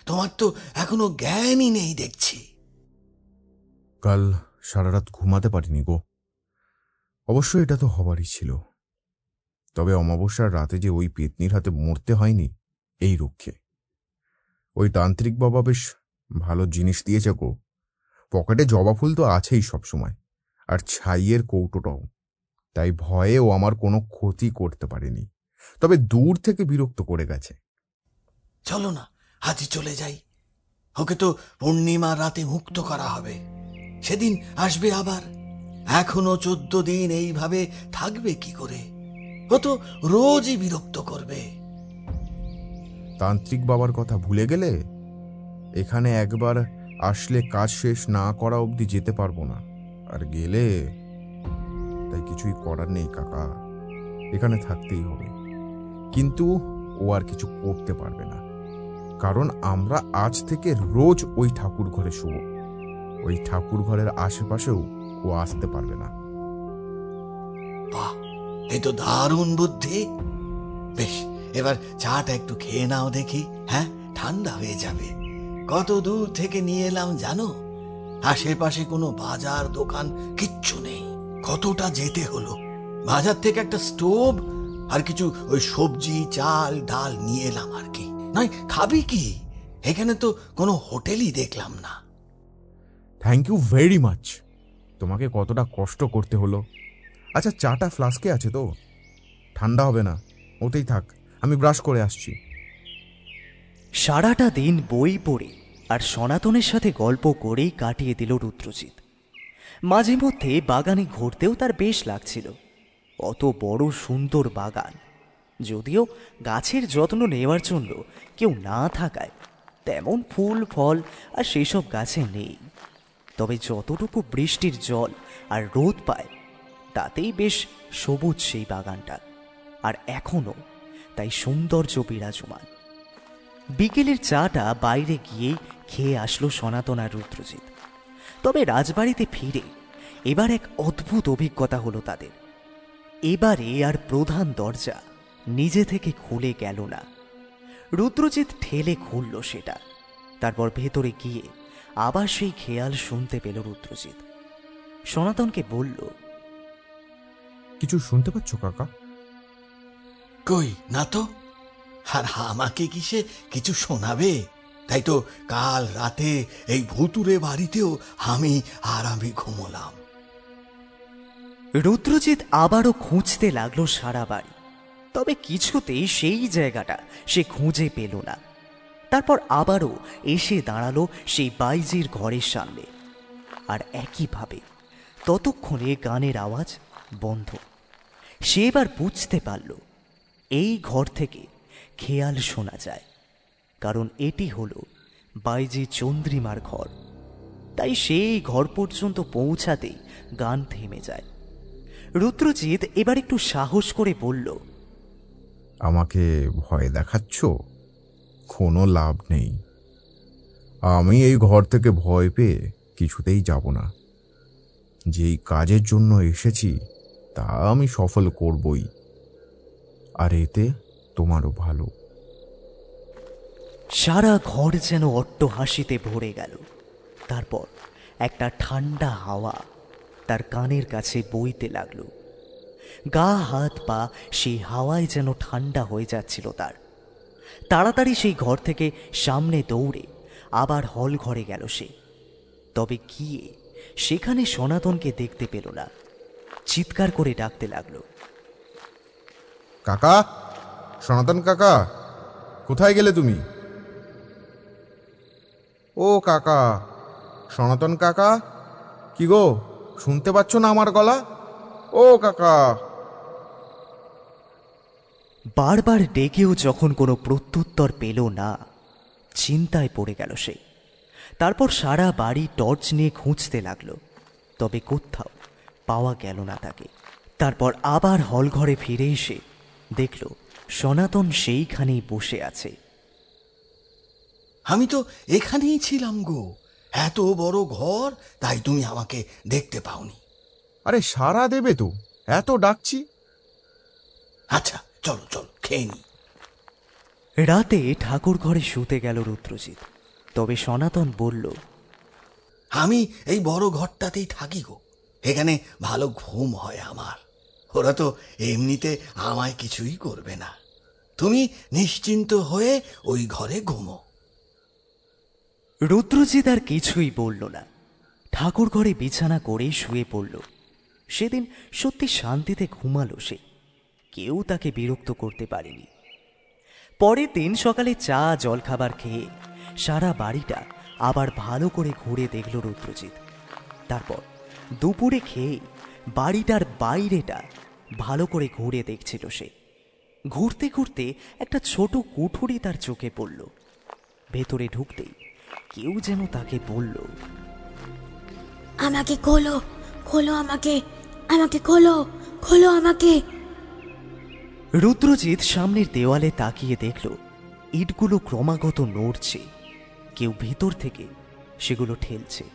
তোমার তো এখনো জ্ঞানই নেই দেখছি। কাল সারা রাত ঘুমাতে পারিনি গো। অবশ্য এটা তো হবারই ছিল, তবে অমাবস্যার রাতে যে ওই পেতনির হাতে মরতে হয়নি এই রক্ষে। ওই তান্ত্রিক বাবা বেশ ভালো জিনিস দিয়েছে গো। পকেটে জবা ফুল তো আছেই সবসময়, আর ছাইয়ের কৌটোটাও। তাই ভয়ে ও আমার কোনো ক্ষতি করতে পারেনি, তবে দূর থেকে বিরক্ত করে গেছে। চলো না আজই চলে যাই, ওকে তো পূর্ণিমা রাতে মুক্ত করা হবে, সেদিন আসবে আবার। এখনো 14 দিন এইভাবে থাকবে কি করে? ও তো রোজই বিরক্ত করবে। তান্ত্রিক বাবার কথা ভুলে গেলে? এখানে একবার আসলে কাজ শেষ না করা অবধি যেতে পারবো না, আর গেলে তাই কিছুই করার নেই কাকা, এখানে থাকতেই হবে। কিন্তু ও আর কিছু করতে পারবে না, কারণ আমরা আজ থেকে রোজ ওই ঠাকুর ঘরে শুব। ওই ঠাকুর ঘরের আশেপাশেও ও আসতে পারবে না। বাহ, এই তো দারুণ বুদ্ধি। বেশ, এবার চাটা একটু খেয়ে নাও দেখি। হ্যাঁ, ঠান্ডা হয়ে যাবে। কত দূর থেকে নিয়ে এলাম জানো? আশেপাশে কোনো বাজার দোকান কিচ্ছু নেই। কতটা যেতে হলো। বাজার থেকে একটা স্টোভ আর কিছু ওই সবজি, চাল, ডাল নিয়ে এলাম আর কি। নয় খাবি কি? এখানে তো কোনো হোটেলই দেখলাম না। Thank you very much. তোমাকে কতটা কষ্ট করতে হলো। আচ্ছা, চাটা ফ্লাস্কে আছে তো? ঠান্ডা হবে না, ওতেই থাক, আমি ব্রাশ করে আসছি। সারাটা দিন বই পড়ে আর সনাতনের সাথে গল্প করেই কাটিয়ে দিল রুদ্রজিৎ। মাঝে মধ্যে বাগানে ঘুরতেও তার বেশ লাগছিল। অত বড় সুন্দর বাগান, যদিও গাছের যত্ন নেওয়ার জন্য কেউ না থাকায় তেমন ফুল ফল আর সেসব গাছে নেই। তবে যতটুকু বৃষ্টির জল আর রোদ পায় তাতেই বেশ সবুজ সেই বাগানটা, আর এখনো তাই সৌন্দর্য বিরাজমান। বিকেলের চাটা বাইরে গিয়ে খেয়ে আসলো সনাতন আর রুদ্রজিৎ। তবে রাজবাড়িতে ফিরে এবার এক অদ্ভুত অভিজ্ঞতা হলো তাদের। এবারে আর প্রধান দরজা নিজে থেকে খুলে গেল না, রুদ্রজিৎ ঠেলে খুলল সেটা। তারপর ভেতরে গিয়ে আবার সেই খেয়াল শুনতে পেল রুদ্রজিৎ। সনাতনকে বলল, কিছু শুনতে পাচ্ছ কাকা? কই না তো। আর আমাকে কি সে কিছু শোনাবে? তাই তো কাল রাতে এই ভুতুরে বাড়িতেও আমি ঘুমোলাম। রুদ্রজিৎ আবারও খুঁজতে লাগলো সারা বাড়ি, তবে কিছুতেই সেই জায়গাটা সে খুঁজে পেল না। তারপর আবারও এসে দাঁড়ালো সেই বাইজির ঘরের সামনে, আর একইভাবে ততক্ষণে গানের আওয়াজ বন্ধ। সে এবার বুঝতে পারল এই ঘর থেকে খেয়াল শোনা যায়, কারণ এটি হলো বাইজি চন্দ্রিমার ঘর। তাই সেই ঘর পর্যন্ত পৌঁছাতেই গান থেমে যায়। রুদ্রজিৎ এবার একটু সাহস করে বলল, আমাকে ভয় দেখাচ্ছ? কোনো লাভ নেই। আমি এই ঘর থেকে ভয় পেয়ে কিছুতেই যাব না। যেই কাজের জন্য এসেছি তা আমি সফল করবই, আর এতে তোমারও ভালো। সারা ঘর যেন অট্টহাসিতে ভরে গেল। তারপর একটা ঠান্ডা হাওয়া তার কানের কাছে বইতে লাগলো। গা হাত পা সেই হাওয়ায় যেন ঠান্ডা হয়ে যাচ্ছিল তার। তাড়াতাড়ি সেই ঘর থেকে সামনে দৌড়ে আবার হল ঘরে গেল সে। তবে গিয়ে সেখানে সনাতনকে দেখতে পেল না। চিৎকার করে ডাকতে লাগলো, কাকা, সনাতন কাকা, কোথায় গেলে তুমি? ও কাকা, সনাতন কাকা, কি গো, শুনতে পাচ্ছ না আমার গলা? ও কাকা। বারবার ডেকেও যখন কোনো প্রত্যুত্তর পেল না, চিন্তায় পড়ে গেল সে। তারপর সারা বাড়ি টর্চ নিয়ে খুঁজতে লাগলো, তবে কোথাও পাওয়া গেল না তাকে। তারপর আবার হলঘরে ফিরে এসে দেখল সনাতন সেইখানেই বসে আছে। আমি তো এখানেই ছিলাম গো, এত বড় ঘর, তাই তুমি আমাকে দেখতে পাওনি। আরে সারা দেবে তো, এত ডাকছি। আচ্ছা চলো চলো খেয়ে নি। রাতে ঠাকুর ঘরে শুতে গেল রুদ্রজিৎ, তবে সনাতন বলল, আমি এই বড় ঘরটাতেই থাকি গো, এখানে ভালো ঘুম হয় আমার। ওরা তো এমনিতে আমায় কিছুই করবে না, তুমি নিশ্চিন্ত হয়ে ওই ঘরে ঘুমো। রুদ্রজিৎ আর কিছুই বলল না, ঠাকুর ঘরে বিছানা করে শুয়ে পড়ল। সেদিন সত্যি শান্তিতে ঘুমালো সে, কেউ তাকে বিরক্ত করতে পারেনি। পরের দিন সকালে চা জলখাবার খেয়ে সারা বাড়িটা আবার ভালো করে ঘুরে দেখল রুদ্রজিৎ। তারপর দুপুরে খেয়ে বাড়িটার বাইরেটা ভালো করে ঘুরে দেখছিল সে। ঘুরতে ঘুরতে একটা ছোট কুঠুরি তার চোখে পড়ল। ভেতরে ঢুকতেই কেউ যেন তাকে বলল, আমাকে খোলো, খোলো আমাকে, আমাকে খোলো, খোলো আমাকে। রুদ্রজিৎ সামনের দেওয়ালে তাকিয়ে দেখল ইটগুলো ক্রমাগত নড়ছে, কেউ ভিতর থেকে সেগুলো ঠেলছে।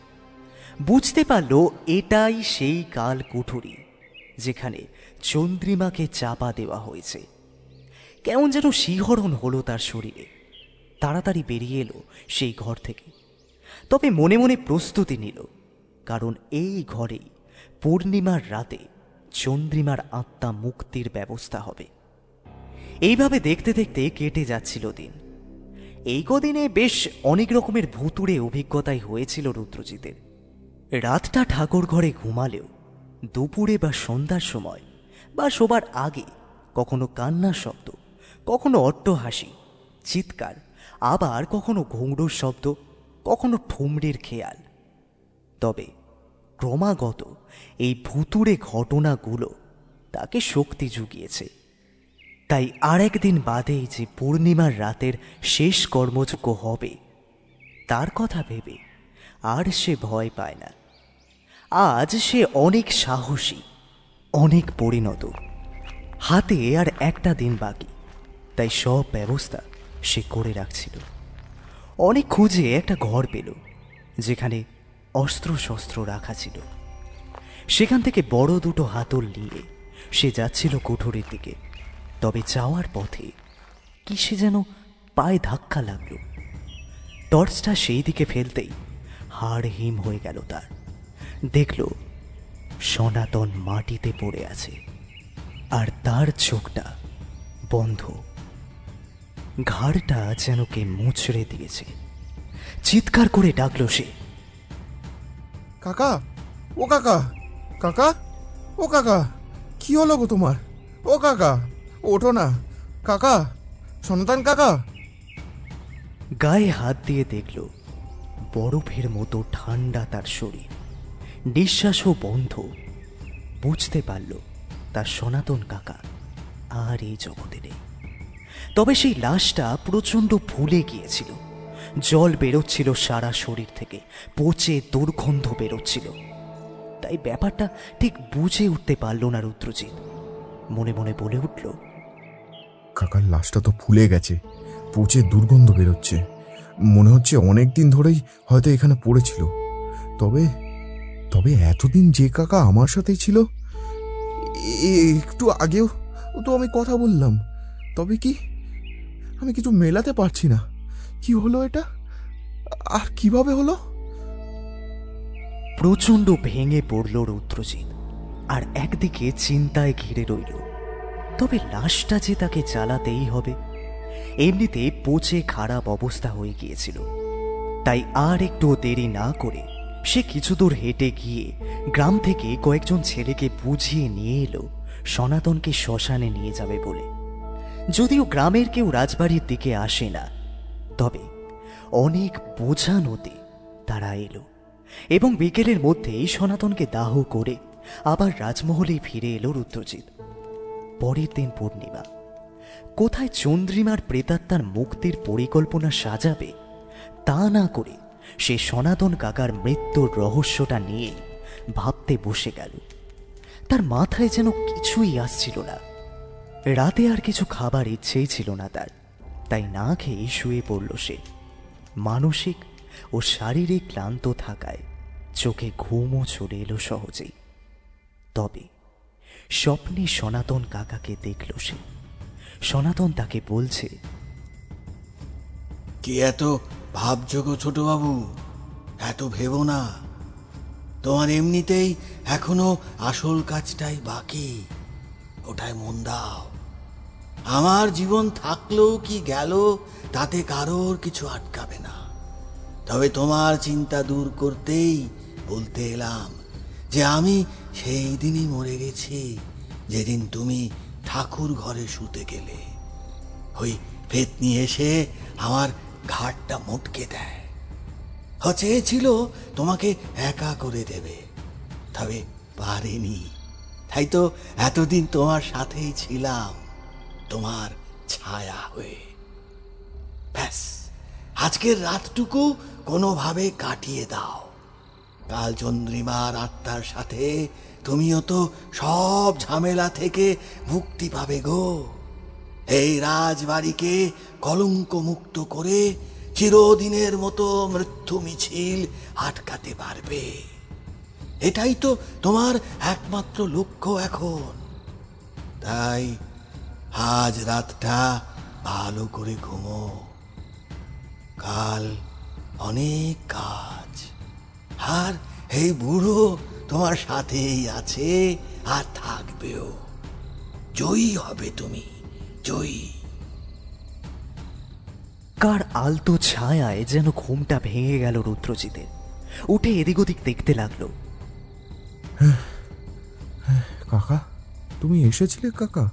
বুঝতে পারল এটাই সেই কাল কুঠুরি যেখানে চন্দ্রিমাকে চাপা দেওয়া হয়েছে। কেমন যেন শিহরণ হলো তার শরীরে। তাড়াতাড়ি বেরিয়ে এলো সেই ঘর থেকে, তবে মনে মনে প্রস্তুতি নিল, কারণ এই ঘরেই পূর্ণিমার রাতে চন্দ্রিমার আত্মা মুক্তির ব্যবস্থা হবে। এইভাবে দেখতে দেখতে কেটে যাচ্ছিল দিন। এই কদিনে বেশ অনেক রকমের ভুতুড়ে অভিজ্ঞতাই হয়েছিল রুদ্রজিতের। রাতটা ঠাকুর ঘরে ঘুমালেও দুপুরে বা সন্ধ্যার সময় বা শোবার আগে কখনো কান্নার শব্দ, কখনো অট্টহাসি, চিৎকার, আবার কখনো ঘুঙরুর শব্দ, কখনো ঠুমরির খেয়াল। তবে ক্রমাগত এই ভুতুড়ে ঘটনাগুলো তাকে শক্তি জুগিয়েছে। তাই আর একদিন বাদেই যে পূর্ণিমার রাতের শেষ কর্মযোগ্য হবে, তার কথা ভেবে আর সে ভয় পায় না। আজ সে অনেক সাহসী, অনেক পরিণত। হাতে আর একটা দিন বাকি, তাই সব ব্যবস্থা সে করে রাখছিল। অনেক খুঁজে একটা ঘর পেল যেখানে অস্ত্র শস্ত্র রাখা ছিল। সেখান থেকে বড় দুটো হাতল নিয়ে সে যাচ্ছিল কুঠুরির দিকে। তবে যাওয়ার পথে কিসে যেন পায়ে ধাক্কা লাগলো। টর্চটা সেই দিকে ফেলতেই হাড় হিম হয়ে গেল তার। দেখল সনাতন মাটিতে পড়ে আছে, আর তার চোখটা বন্ধ। ঘাড়টা যেন কে মুচড়ে দিয়েছে। চিৎকার করে ডাকলো সে, কাকা, ও কাকা, কাকা, ও কাকা, কি হলো গো তোমার? ও কাকা, ওঠো না কাকা, সনাতন কাকা। গায়ে হাত দিয়ে দেখল বরফের মতো ঠান্ডা তার শরীর, নিঃশ্বাসও বন্ধ। বুঝতে পারল তার সনাতন কাকা আর এই জগতে নেই। তবে সেই লাশটা প্রচণ্ড ফুলে গিয়েছিল, জল বেরোচ্ছিল সারা শরীর থেকে, পচে দুর্গন্ধ বেরোচ্ছিল। তাই ব্যাপারটা ঠিক বুঝে উঠতে পারল না রুদ্রজিৎ। মনে মনে বলে উঠল, কাকার লাশটা তো ফুলে গেছে, পচে দুর্গন্ধ বেরোচ্ছে। মনে হচ্ছে অনেক দিন ধরেই হয়তো এখানে পড়েছিল। তবে তবে এতদিন যে কাকা আমার সাথেই ছিল, একটু আগেও তো আমি কথা বললাম, তবে কি আমি কিছু মেলাতে পারছি না। কি হলো এটা, আর কিভাবে হলো? প্রচণ্ড ভেঙে পড়ল রুদ্রজিৎ, আর একদিকে চিন্তায় ঘিরে রইল। তবে লাশটা যে তাকে জ্বালাতেই হবে, এমনিতে পচে খারাপ অবস্থা হয়ে গিয়েছিল। তাই আর একটু দেরি না করে সে কিছু দূর হেঁটে গিয়ে গ্রাম থেকে কয়েকজন ছেলেকে বুঝিয়ে নিয়ে এলো সনাতনকে শ্মশানে নিয়ে যাবে বলে। যদিও গ্রামের কেউ রাজবাড়ির দিকে আসে না, তবে অনেক বোঝানোতে তারা এলো এবং বিকেলের মধ্যেই সনাতনকে দাহ করে আবার রাজমহলে ফিরে এলো রুদ্রজিৎ। পরের দিন পূর্ণিমা। কোথায় চন্দ্রিমার প্রেতাত্মার মুক্তির পরিকল্পনা সাজাবে তা না করে সে সনাতন কাকার মৃত্যুর রহস্যটা নিয়ে ভাবতে বসে গেল। তার মাথায় যেন কিছুই আসছিল না। রাতে আর কিছু খাবার ইচ্ছেই ছিল না তার, তাই না খেয়ে শুয়ে পড়ল সে। মানসিক ও শারীরিক ক্লান্ত থাকায় চোখে ঘুমও চলে এলো সহজেই। তবে স্বপ্নে সনাতন কাকাকে দেখল সে। সনাতন তাকে বলছে, কি এত ভাবযোগ্য ছোট বাবু, এত ভেবো না। তোমার এমনিতেই এখনো আসল কাজটাই বাকি, ওটায় মন দাও। আমার জীবন থাকলো কি গেল তাতে কারোর কিছু আটকাবে না। তবে তোমার চিন্তা দূর করতেই বলতে এলাম যে আমি সেই দিনই মরে গেছি যেদিন তুমি ঠাকুর ঘরে শুতে গেলে। ওই পেতনি এসে আমার ঘাটটা মোটকে দেয়। চেয়েছিল তোমাকে একা করে দেবে, তবে পারেনি। তাই তো এতদিন তোমার সাথেই ছিলাম, তোমার ছায়া হয়ে। ব্যাস, আজকের রাতটুকু কোনোভাবে কাটিয়ে দাও। কাল চন্দ্রিমার আত্মার সাথে তুমিও তো সব ঝামেলা থেকে মুক্তি পাবে গো। এই রাজবাড়িকে কলঙ্ক মুক্ত করে চিরদিনের মতো মৃত্যু মিছিল আটকাতে পারবে। এটাই তো তোমার একমাত্র লক্ষ্য এখন। তাই আজ রাতটা ভালো করে ঘুমো। কাল অনেক কাজ, আর এই বুড়ো তোমার সাথেই আছে আর থাকবেও। জয়ী হবে তুমি, জয়ী। কার আলতো ছায়ায় যেন ঘুমটা ভেঙে গেল রুদ্রজিতের। উঠে এদিক ওদিক দেখতে লাগলো। কাকা, তুমি এসেছিলে কাকা?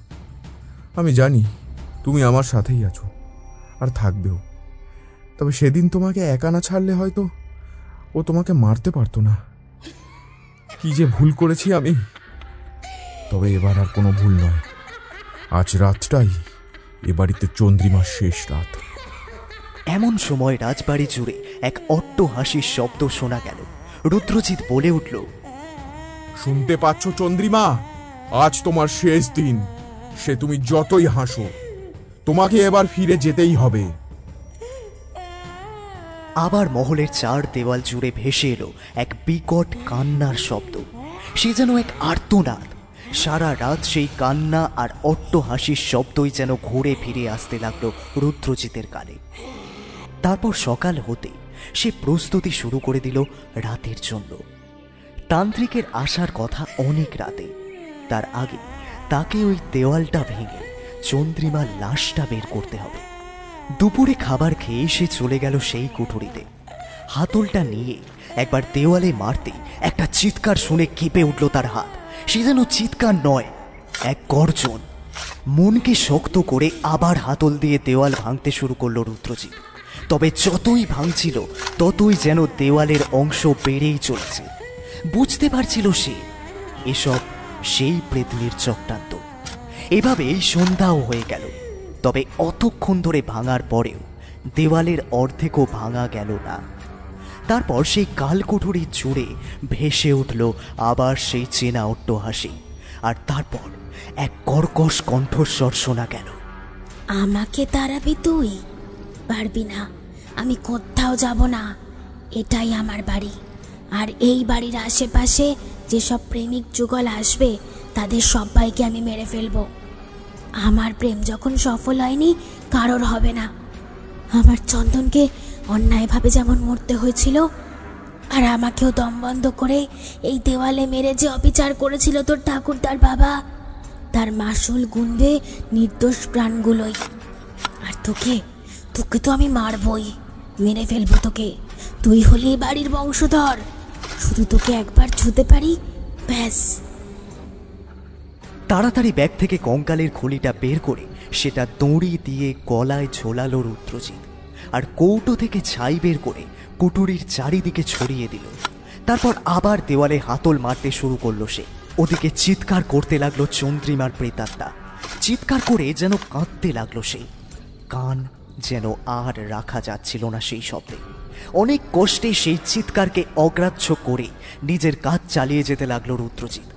আমি জানি তুমি আমার সাথেই আছো আর থাকবেও। তবে সেদিন তোমাকে একা না ছাড়লে হয়তো ও তোমাকে মারতে পারতো না। কি যে ভুল করেছি আমি। তবে এবার আর কোনো ভুল নয়। আজ রাতটাই এ বাড়িতে চন্দ্রিমার শেষ রাত। এমন সময় রাজবাড়ি জুড়ে এক অট্ট হাসির শব্দ শোনা গেল। রুদ্রজিৎ বলে উঠল, শুনতে পাচ্ছ চন্দ্রিমা? আজ তোমার শেষ দিন। সে তুমি যতই হাসো, তোমাকে এবার ফিরে যেতেই হবে। আবার মহলের চার দেওয়াল জুড়ে ভেসে এলো এক বিকট কান্নার শব্দ। সে যেন এক আর্তনাদ। সারা রাত সেই কান্না আর অট্ট হাসির শব্দই যেন ঘুরে ফিরে আসতে লাগলো রুদ্রজিতের কানে। তারপর সকাল হতে সে প্রস্তুতি শুরু করে দিল রাতের জন্য। তান্ত্রিকের আসার কথা অনেক রাতে। তার আগে তাকে ওই দেওয়ালটা ভেঙে চন্দ্রিমার লাশটা বের করতে হবে। দুপুরে খাবার খেয়ে সে চলে গেল সেই কুঠুরিতে। হাতলটা নিয়ে একবার দেওয়ালে মারতে একটা চিৎকার শুনে কেঁপে উঠল তার হাত। সে যেন চিৎকার নয়, এক গর্জন। মনকে শক্ত করে আবার হাতল দিয়ে দেওয়াল ভাঙতে শুরু করলো রুদ্রজিৎ। তবে যতই ভাঙছিল ততই যেন দেওয়ালের অংশ বেড়েই চলেছে। বুঝতে পারছিল সে এসব সেই প্রেতনির চক্রান্ত। এভাবেই সন্ধ্যাও হয়ে গেল। তবে অতক্ষণ ধরে ভাঙার পরেও দেওয়ালের অর্ধেকও ভাঙা গেল না। তারপর সেই কালকুঠুরি জুড়ে ভেসে উঠল আবার সেই চেনা অট্ট হাসি। আর তারপর এক কর্কশ কণ্ঠস্বর শোনা গেল, আমাকে তাড়াবি তুই? পারবি না। আমি কোথাও যাব না। এটাই আমার বাড়ি। আর এই বাড়ির আশেপাশে যেসব প্রেমিক যুগল আসবে তাদের সবাইকে আমি মেরে ফেলবো। আমার প্রেম যখন সফল হয়নি, কারোর হবে না। আমার চন্দনকে অন্যায়ভাবে যেমন মরতে হয়েছিল, আর আমাকেও দম বন্ধ করে এই দেওয়ালে মেরে যে অবিচার করেছিল তোর ঠাকুরদার বাবা, তার মাসুল গুনবে নির্দোষ প্রাণগুলোই। আর তোকে তোকে তো আমি মারবই, মেরে ফেলবো তোকে। তুই হলি বাড়ির বংশধর। শুধু তোকে একবার ছুঁতে পারি, ব্যাস। তাড়াতাড়ি ব্যাগ থেকে কঙ্কালের খলিটা বের করে সেটা দড়ি দিয়ে গলায় ঝোলালো রুদ্রজিৎ, আর কৌটো থেকে ছাই বের করে কুটুরির চারিদিকে ছড়িয়ে দিল। তারপর আবার দেওয়ালে হাতল মারতে শুরু করলো সে। ওদিকে চিৎকার করতে লাগলো চন্দ্রিমার প্রেতাত্মা। চিৎকার করে যেন কাঁদতে লাগলো সে। কান যেন আর রাখা যাচ্ছিল না সেই শব্দে। অনেক কষ্টে সেই চিৎকারকে অগ্রাহ্য করে নিজের কাজ চালিয়ে যেতে লাগলো রুদ্রজিৎ।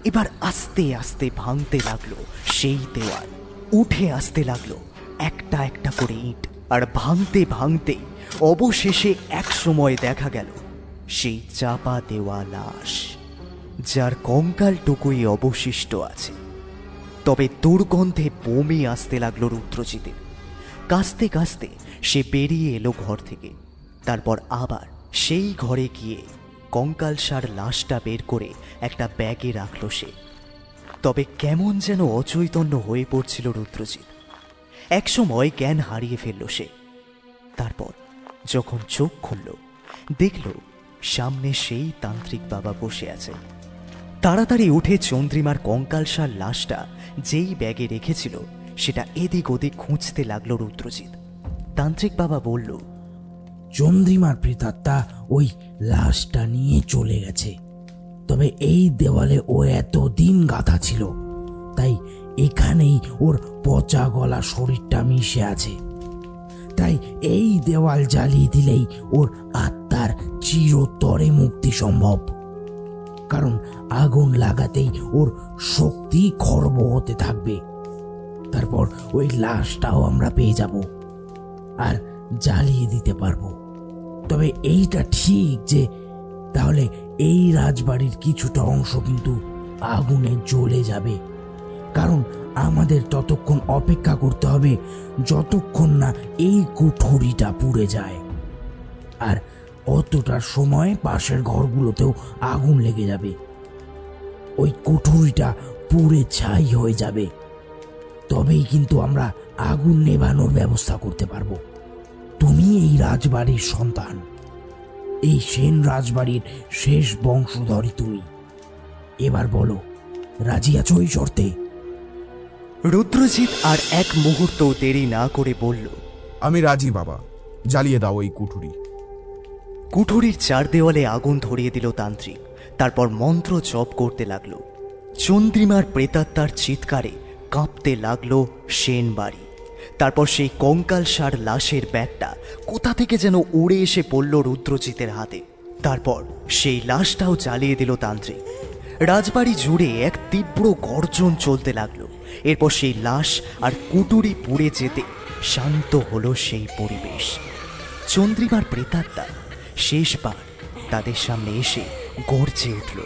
এবার আস্তে আস্তে ভাঙতে লাগলো সেই দেওয়াল, উঠে আসতে লাগলো একটা একটা করে ইট, আর ভাঙতে ভাঙতে অবশেষে এক সময় দেখা গেল সেই চাপা দেওয়া লাশ, যার কঙ্কালটুকুই অবশিষ্ট আছে। তবে দুর্গন্ধে বমি আসতে লাগলো রুদ্রজিতের। কাঁচতে কাঁচতে সে বেরিয়ে এলো ঘর থেকে। তারপর আবার সেই ঘরে গিয়ে কঙ্কালসার লাশটা বের করে একটা ব্যাগে রাখলো সে। তবে কেমন যেন অচৈতন্য হয়ে পড়ছিল রুদ্রজিৎ। একসময় জ্ঞান হারিয়ে ফেলল সে। তারপর যখন চোখ খুলল, দেখল সামনে সেই তান্ত্রিক বাবা বসে আছে। তাড়াতাড়ি উঠে চন্দ্রিমার কঙ্কালসার লাশটা যেই ব্যাগে রেখেছিল সেটা এদিক ওদিক খুঁজতে লাগলো রুদ্রজিৎ। তান্ত্রিক বাবা বলল, চন্দ্রিমার প্রেতাত্মা ওই লাশটা নিয়ে চলে গেছে। তবে এই দেওয়ালে ও এতদিন গাঁথা ছিল, তাই এখানেই ওর পচা গলা শরীরটা মিশে আছে। তাই এই দেওয়াল জ্বালিয়ে দিলেই ওর আত্মার চিরতরে মুক্তি সম্ভব। কারণ আগুন লাগাতেই ওর শক্তি খর্ব হতে থাকবে। তারপর ওই লাশটাও আমরা পেয়ে যাব আর জ্বালিয়ে দিতে পারবো। তবে এইটা ঠিক যে তাহলে এই রাজবাড়ির কিছুটা অংশ কিন্তু আগুনে জ্বলে যাবে। কারণ আমাদের ততক্ষণ অপেক্ষা করতে হবে যতক্ষণ না এই কুঠুরিটা পুড়ে যায়। আর অতটার সময় পাশের ঘরগুলোতেও আগুন লেগে যাবে, ওই কুঠুরিটা পুড়ে ছাই হয়ে যাবে। তবেই কিন্তু আমরা আগুন নেভানোর ব্যবস্থা করতে পারবো। তুমি এই রাজবাড়ির সন্তান, এই সেন রাজবাড়ির শেষ বংশধরী তুমি। এবার বলো, রাজি আছো এই শর্তে? রুদ্রজিৎ আর এক মুহূর্ত দেরি না করে বলল, আমি রাজি বাবা, জ্বালিয়ে দাও এই কুঠুরি। কুঠুরির চার দেওয়ালে আগুন ধরিয়ে দিল তান্ত্রিক। তারপর মন্ত্র জপ করতে লাগলো। চন্দ্রিমার প্রেতাত্মার চিৎকারে কাঁপতে লাগলো সেন বাড়ি। তারপর সেই কঙ্কালসার লাশের ব্যাগটা কোথা থেকে যেন উড়ে এসে পড়ল রুদ্রজিতের হাতে। তারপর সেই লাশটাও জ্বালিয়ে দিল তান্ত্রিক। রাজবাড়ি জুড়ে এক তীব্র গর্জন চলতে লাগলো। এরপর সেই লাশ আর কুটুরি পুড়ে যেতে শান্ত হলো সেই পরিবেশ। চন্দ্রিমার প্রেতাত্মা শেষবার তাদের সামনে এসে গর্জে উঠল,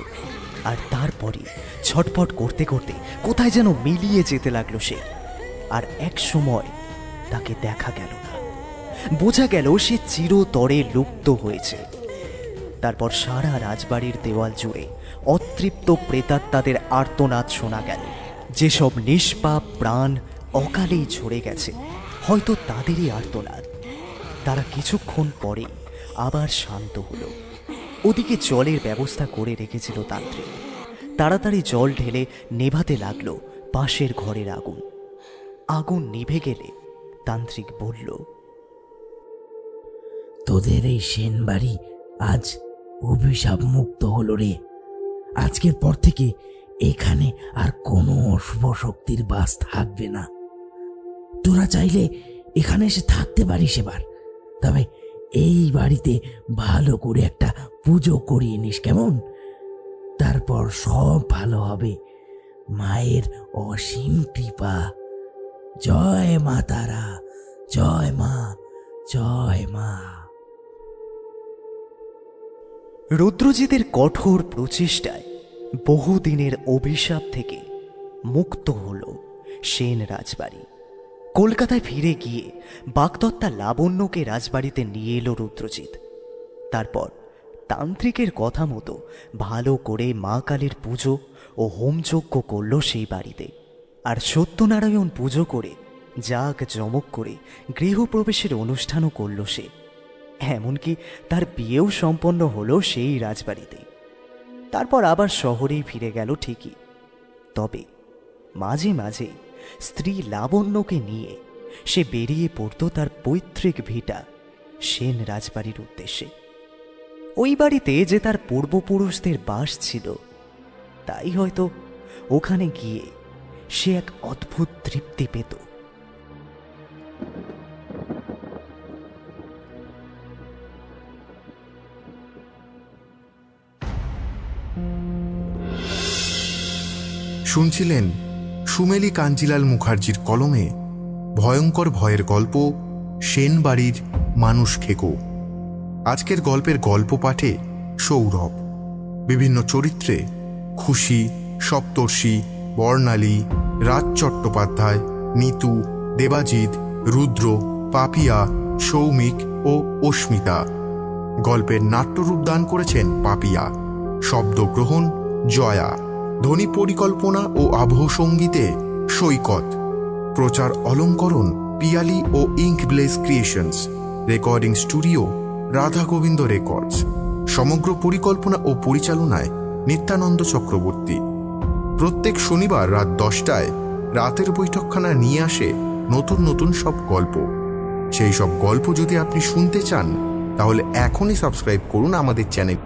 আর তারপরে ছটফট করতে করতে কোথায় যেন মিলিয়ে যেতে লাগলো সে। আর এক সময় তাকে দেখা গেল না, বোঝা গেল সে চিরতরে লুপ্ত হয়েছে। তারপর সারা রাজবাড়ির দেওয়াল জুড়ে অতৃপ্ত প্রেতাত্মাদের আর্তনাদ শোনা গেল। যেসব নিষ্পাপ প্রাণ অকালেই ঝরে গেছে, হয়তো তাদেরই আর্তনাদ। তারা কিছুক্ষণ পরে আবার শান্ত হলো। ওদিকে জলের ব্যবস্থা করে রেখেছিল তান্ত্রিক। তাড়াতাড়ি জল ঢেলে নেভাতে লাগলো পাশের ঘরের আগুন। আগুন নিভে গেলে তান্ত্রিক বলল, তোদের এই সেন বাড়ি আজ অভিশাপ মুক্ত হলো রে। আজকের পর থেকে এখানে আর কোনো অশুভ শক্তির বাস থাকবে না। তোরা চাইলে এখানে এসে থাকতে পারিস এবার। তবে এই বাড়িতে ভালো করে একটা পুজো করিয়ে নিস, কেমন? তারপর সব ভালো হবে। মায়ের অসীম কৃপা। জয় মা তারা, জয় মা, জয় মা। রুদ্রজিতের কঠোর প্রচেষ্টায় বহুদিনের অভিশাপ থেকে মুক্ত হল সেন রাজবাড়ি। কলকাতায় ফিরে গিয়ে বাগদত্তা লাবণ্যকে রাজবাড়িতে নিয়ে এলো রুদ্রজিৎ। তারপর তান্ত্রিকের কথা মতো ভালো করে মা কালীর পুজো ও হোমযজ্ঞ করল সেই বাড়িতে। আর সত্যনারায়ণ পুজো করে জাঁক জমক করে গৃহপ্রবেশের অনুষ্ঠানও করল সে। এমনকি তার বিয়েও সম্পন্ন হলো সেই রাজবাড়িতে। তারপর আবার শহরেই ফিরে গেল ঠিকই, তবে মাঝে মাঝে স্ত্রী লাবণ্যকে নিয়ে সে বেরিয়ে পড়ত তার পৈতৃক ভিটা সেন রাজবাড়ির উদ্দেশ্যে। ওই বাড়িতে যে তার পূর্বপুরুষদের বাস ছিল, তাই হয়তো ওখানে গিয়ে সে এক অদ্ভুত তৃপ্তি পেত। শুনছিলেন সুমেলি কাঞ্জিলাল মুখার্জির কলমে ভয়ঙ্কর ভয়ের গল্প সেন বাড়ির মানুষ খেকো। আজকের গল্পের গল্প পাঠে সৌরভ। বিভিন্ন চরিত্রে খুশি, সপ্তর্ষি, বর্ণালী, রাজ চট্টোপাধ্যায়, নিতু, দেবাজিৎ, রুদ্র, পাপিয়া, সৌমিক ও অস্মিতা। গল্পের নাট্যরূপ দান করেছেন পাপিয়া। শব্দগ্রহণ জয়া। ধ্বনি পরিকল্পনা ও আবহ সঙ্গীতে সৈকত। প্রচার অলঙ্করণ পিয়ালি ও Ink Blaze Creations. Recording studio Radha Gobinda Records. সমগ্র পরিকল্পনা ও পরিচালনায় নিত্যানন্দ চক্রবর্তী। প্রত্যেক শনিবার রাত 10টায় রাতের বৈঠকখানা নিয়ে আসে নতুন নতুন সব গল্প। সেই সব গল্প যদি আপনি শুনতে চান, তাহলে এখনই সাবস্ক্রাইব করুন আমাদের চ্যানেল।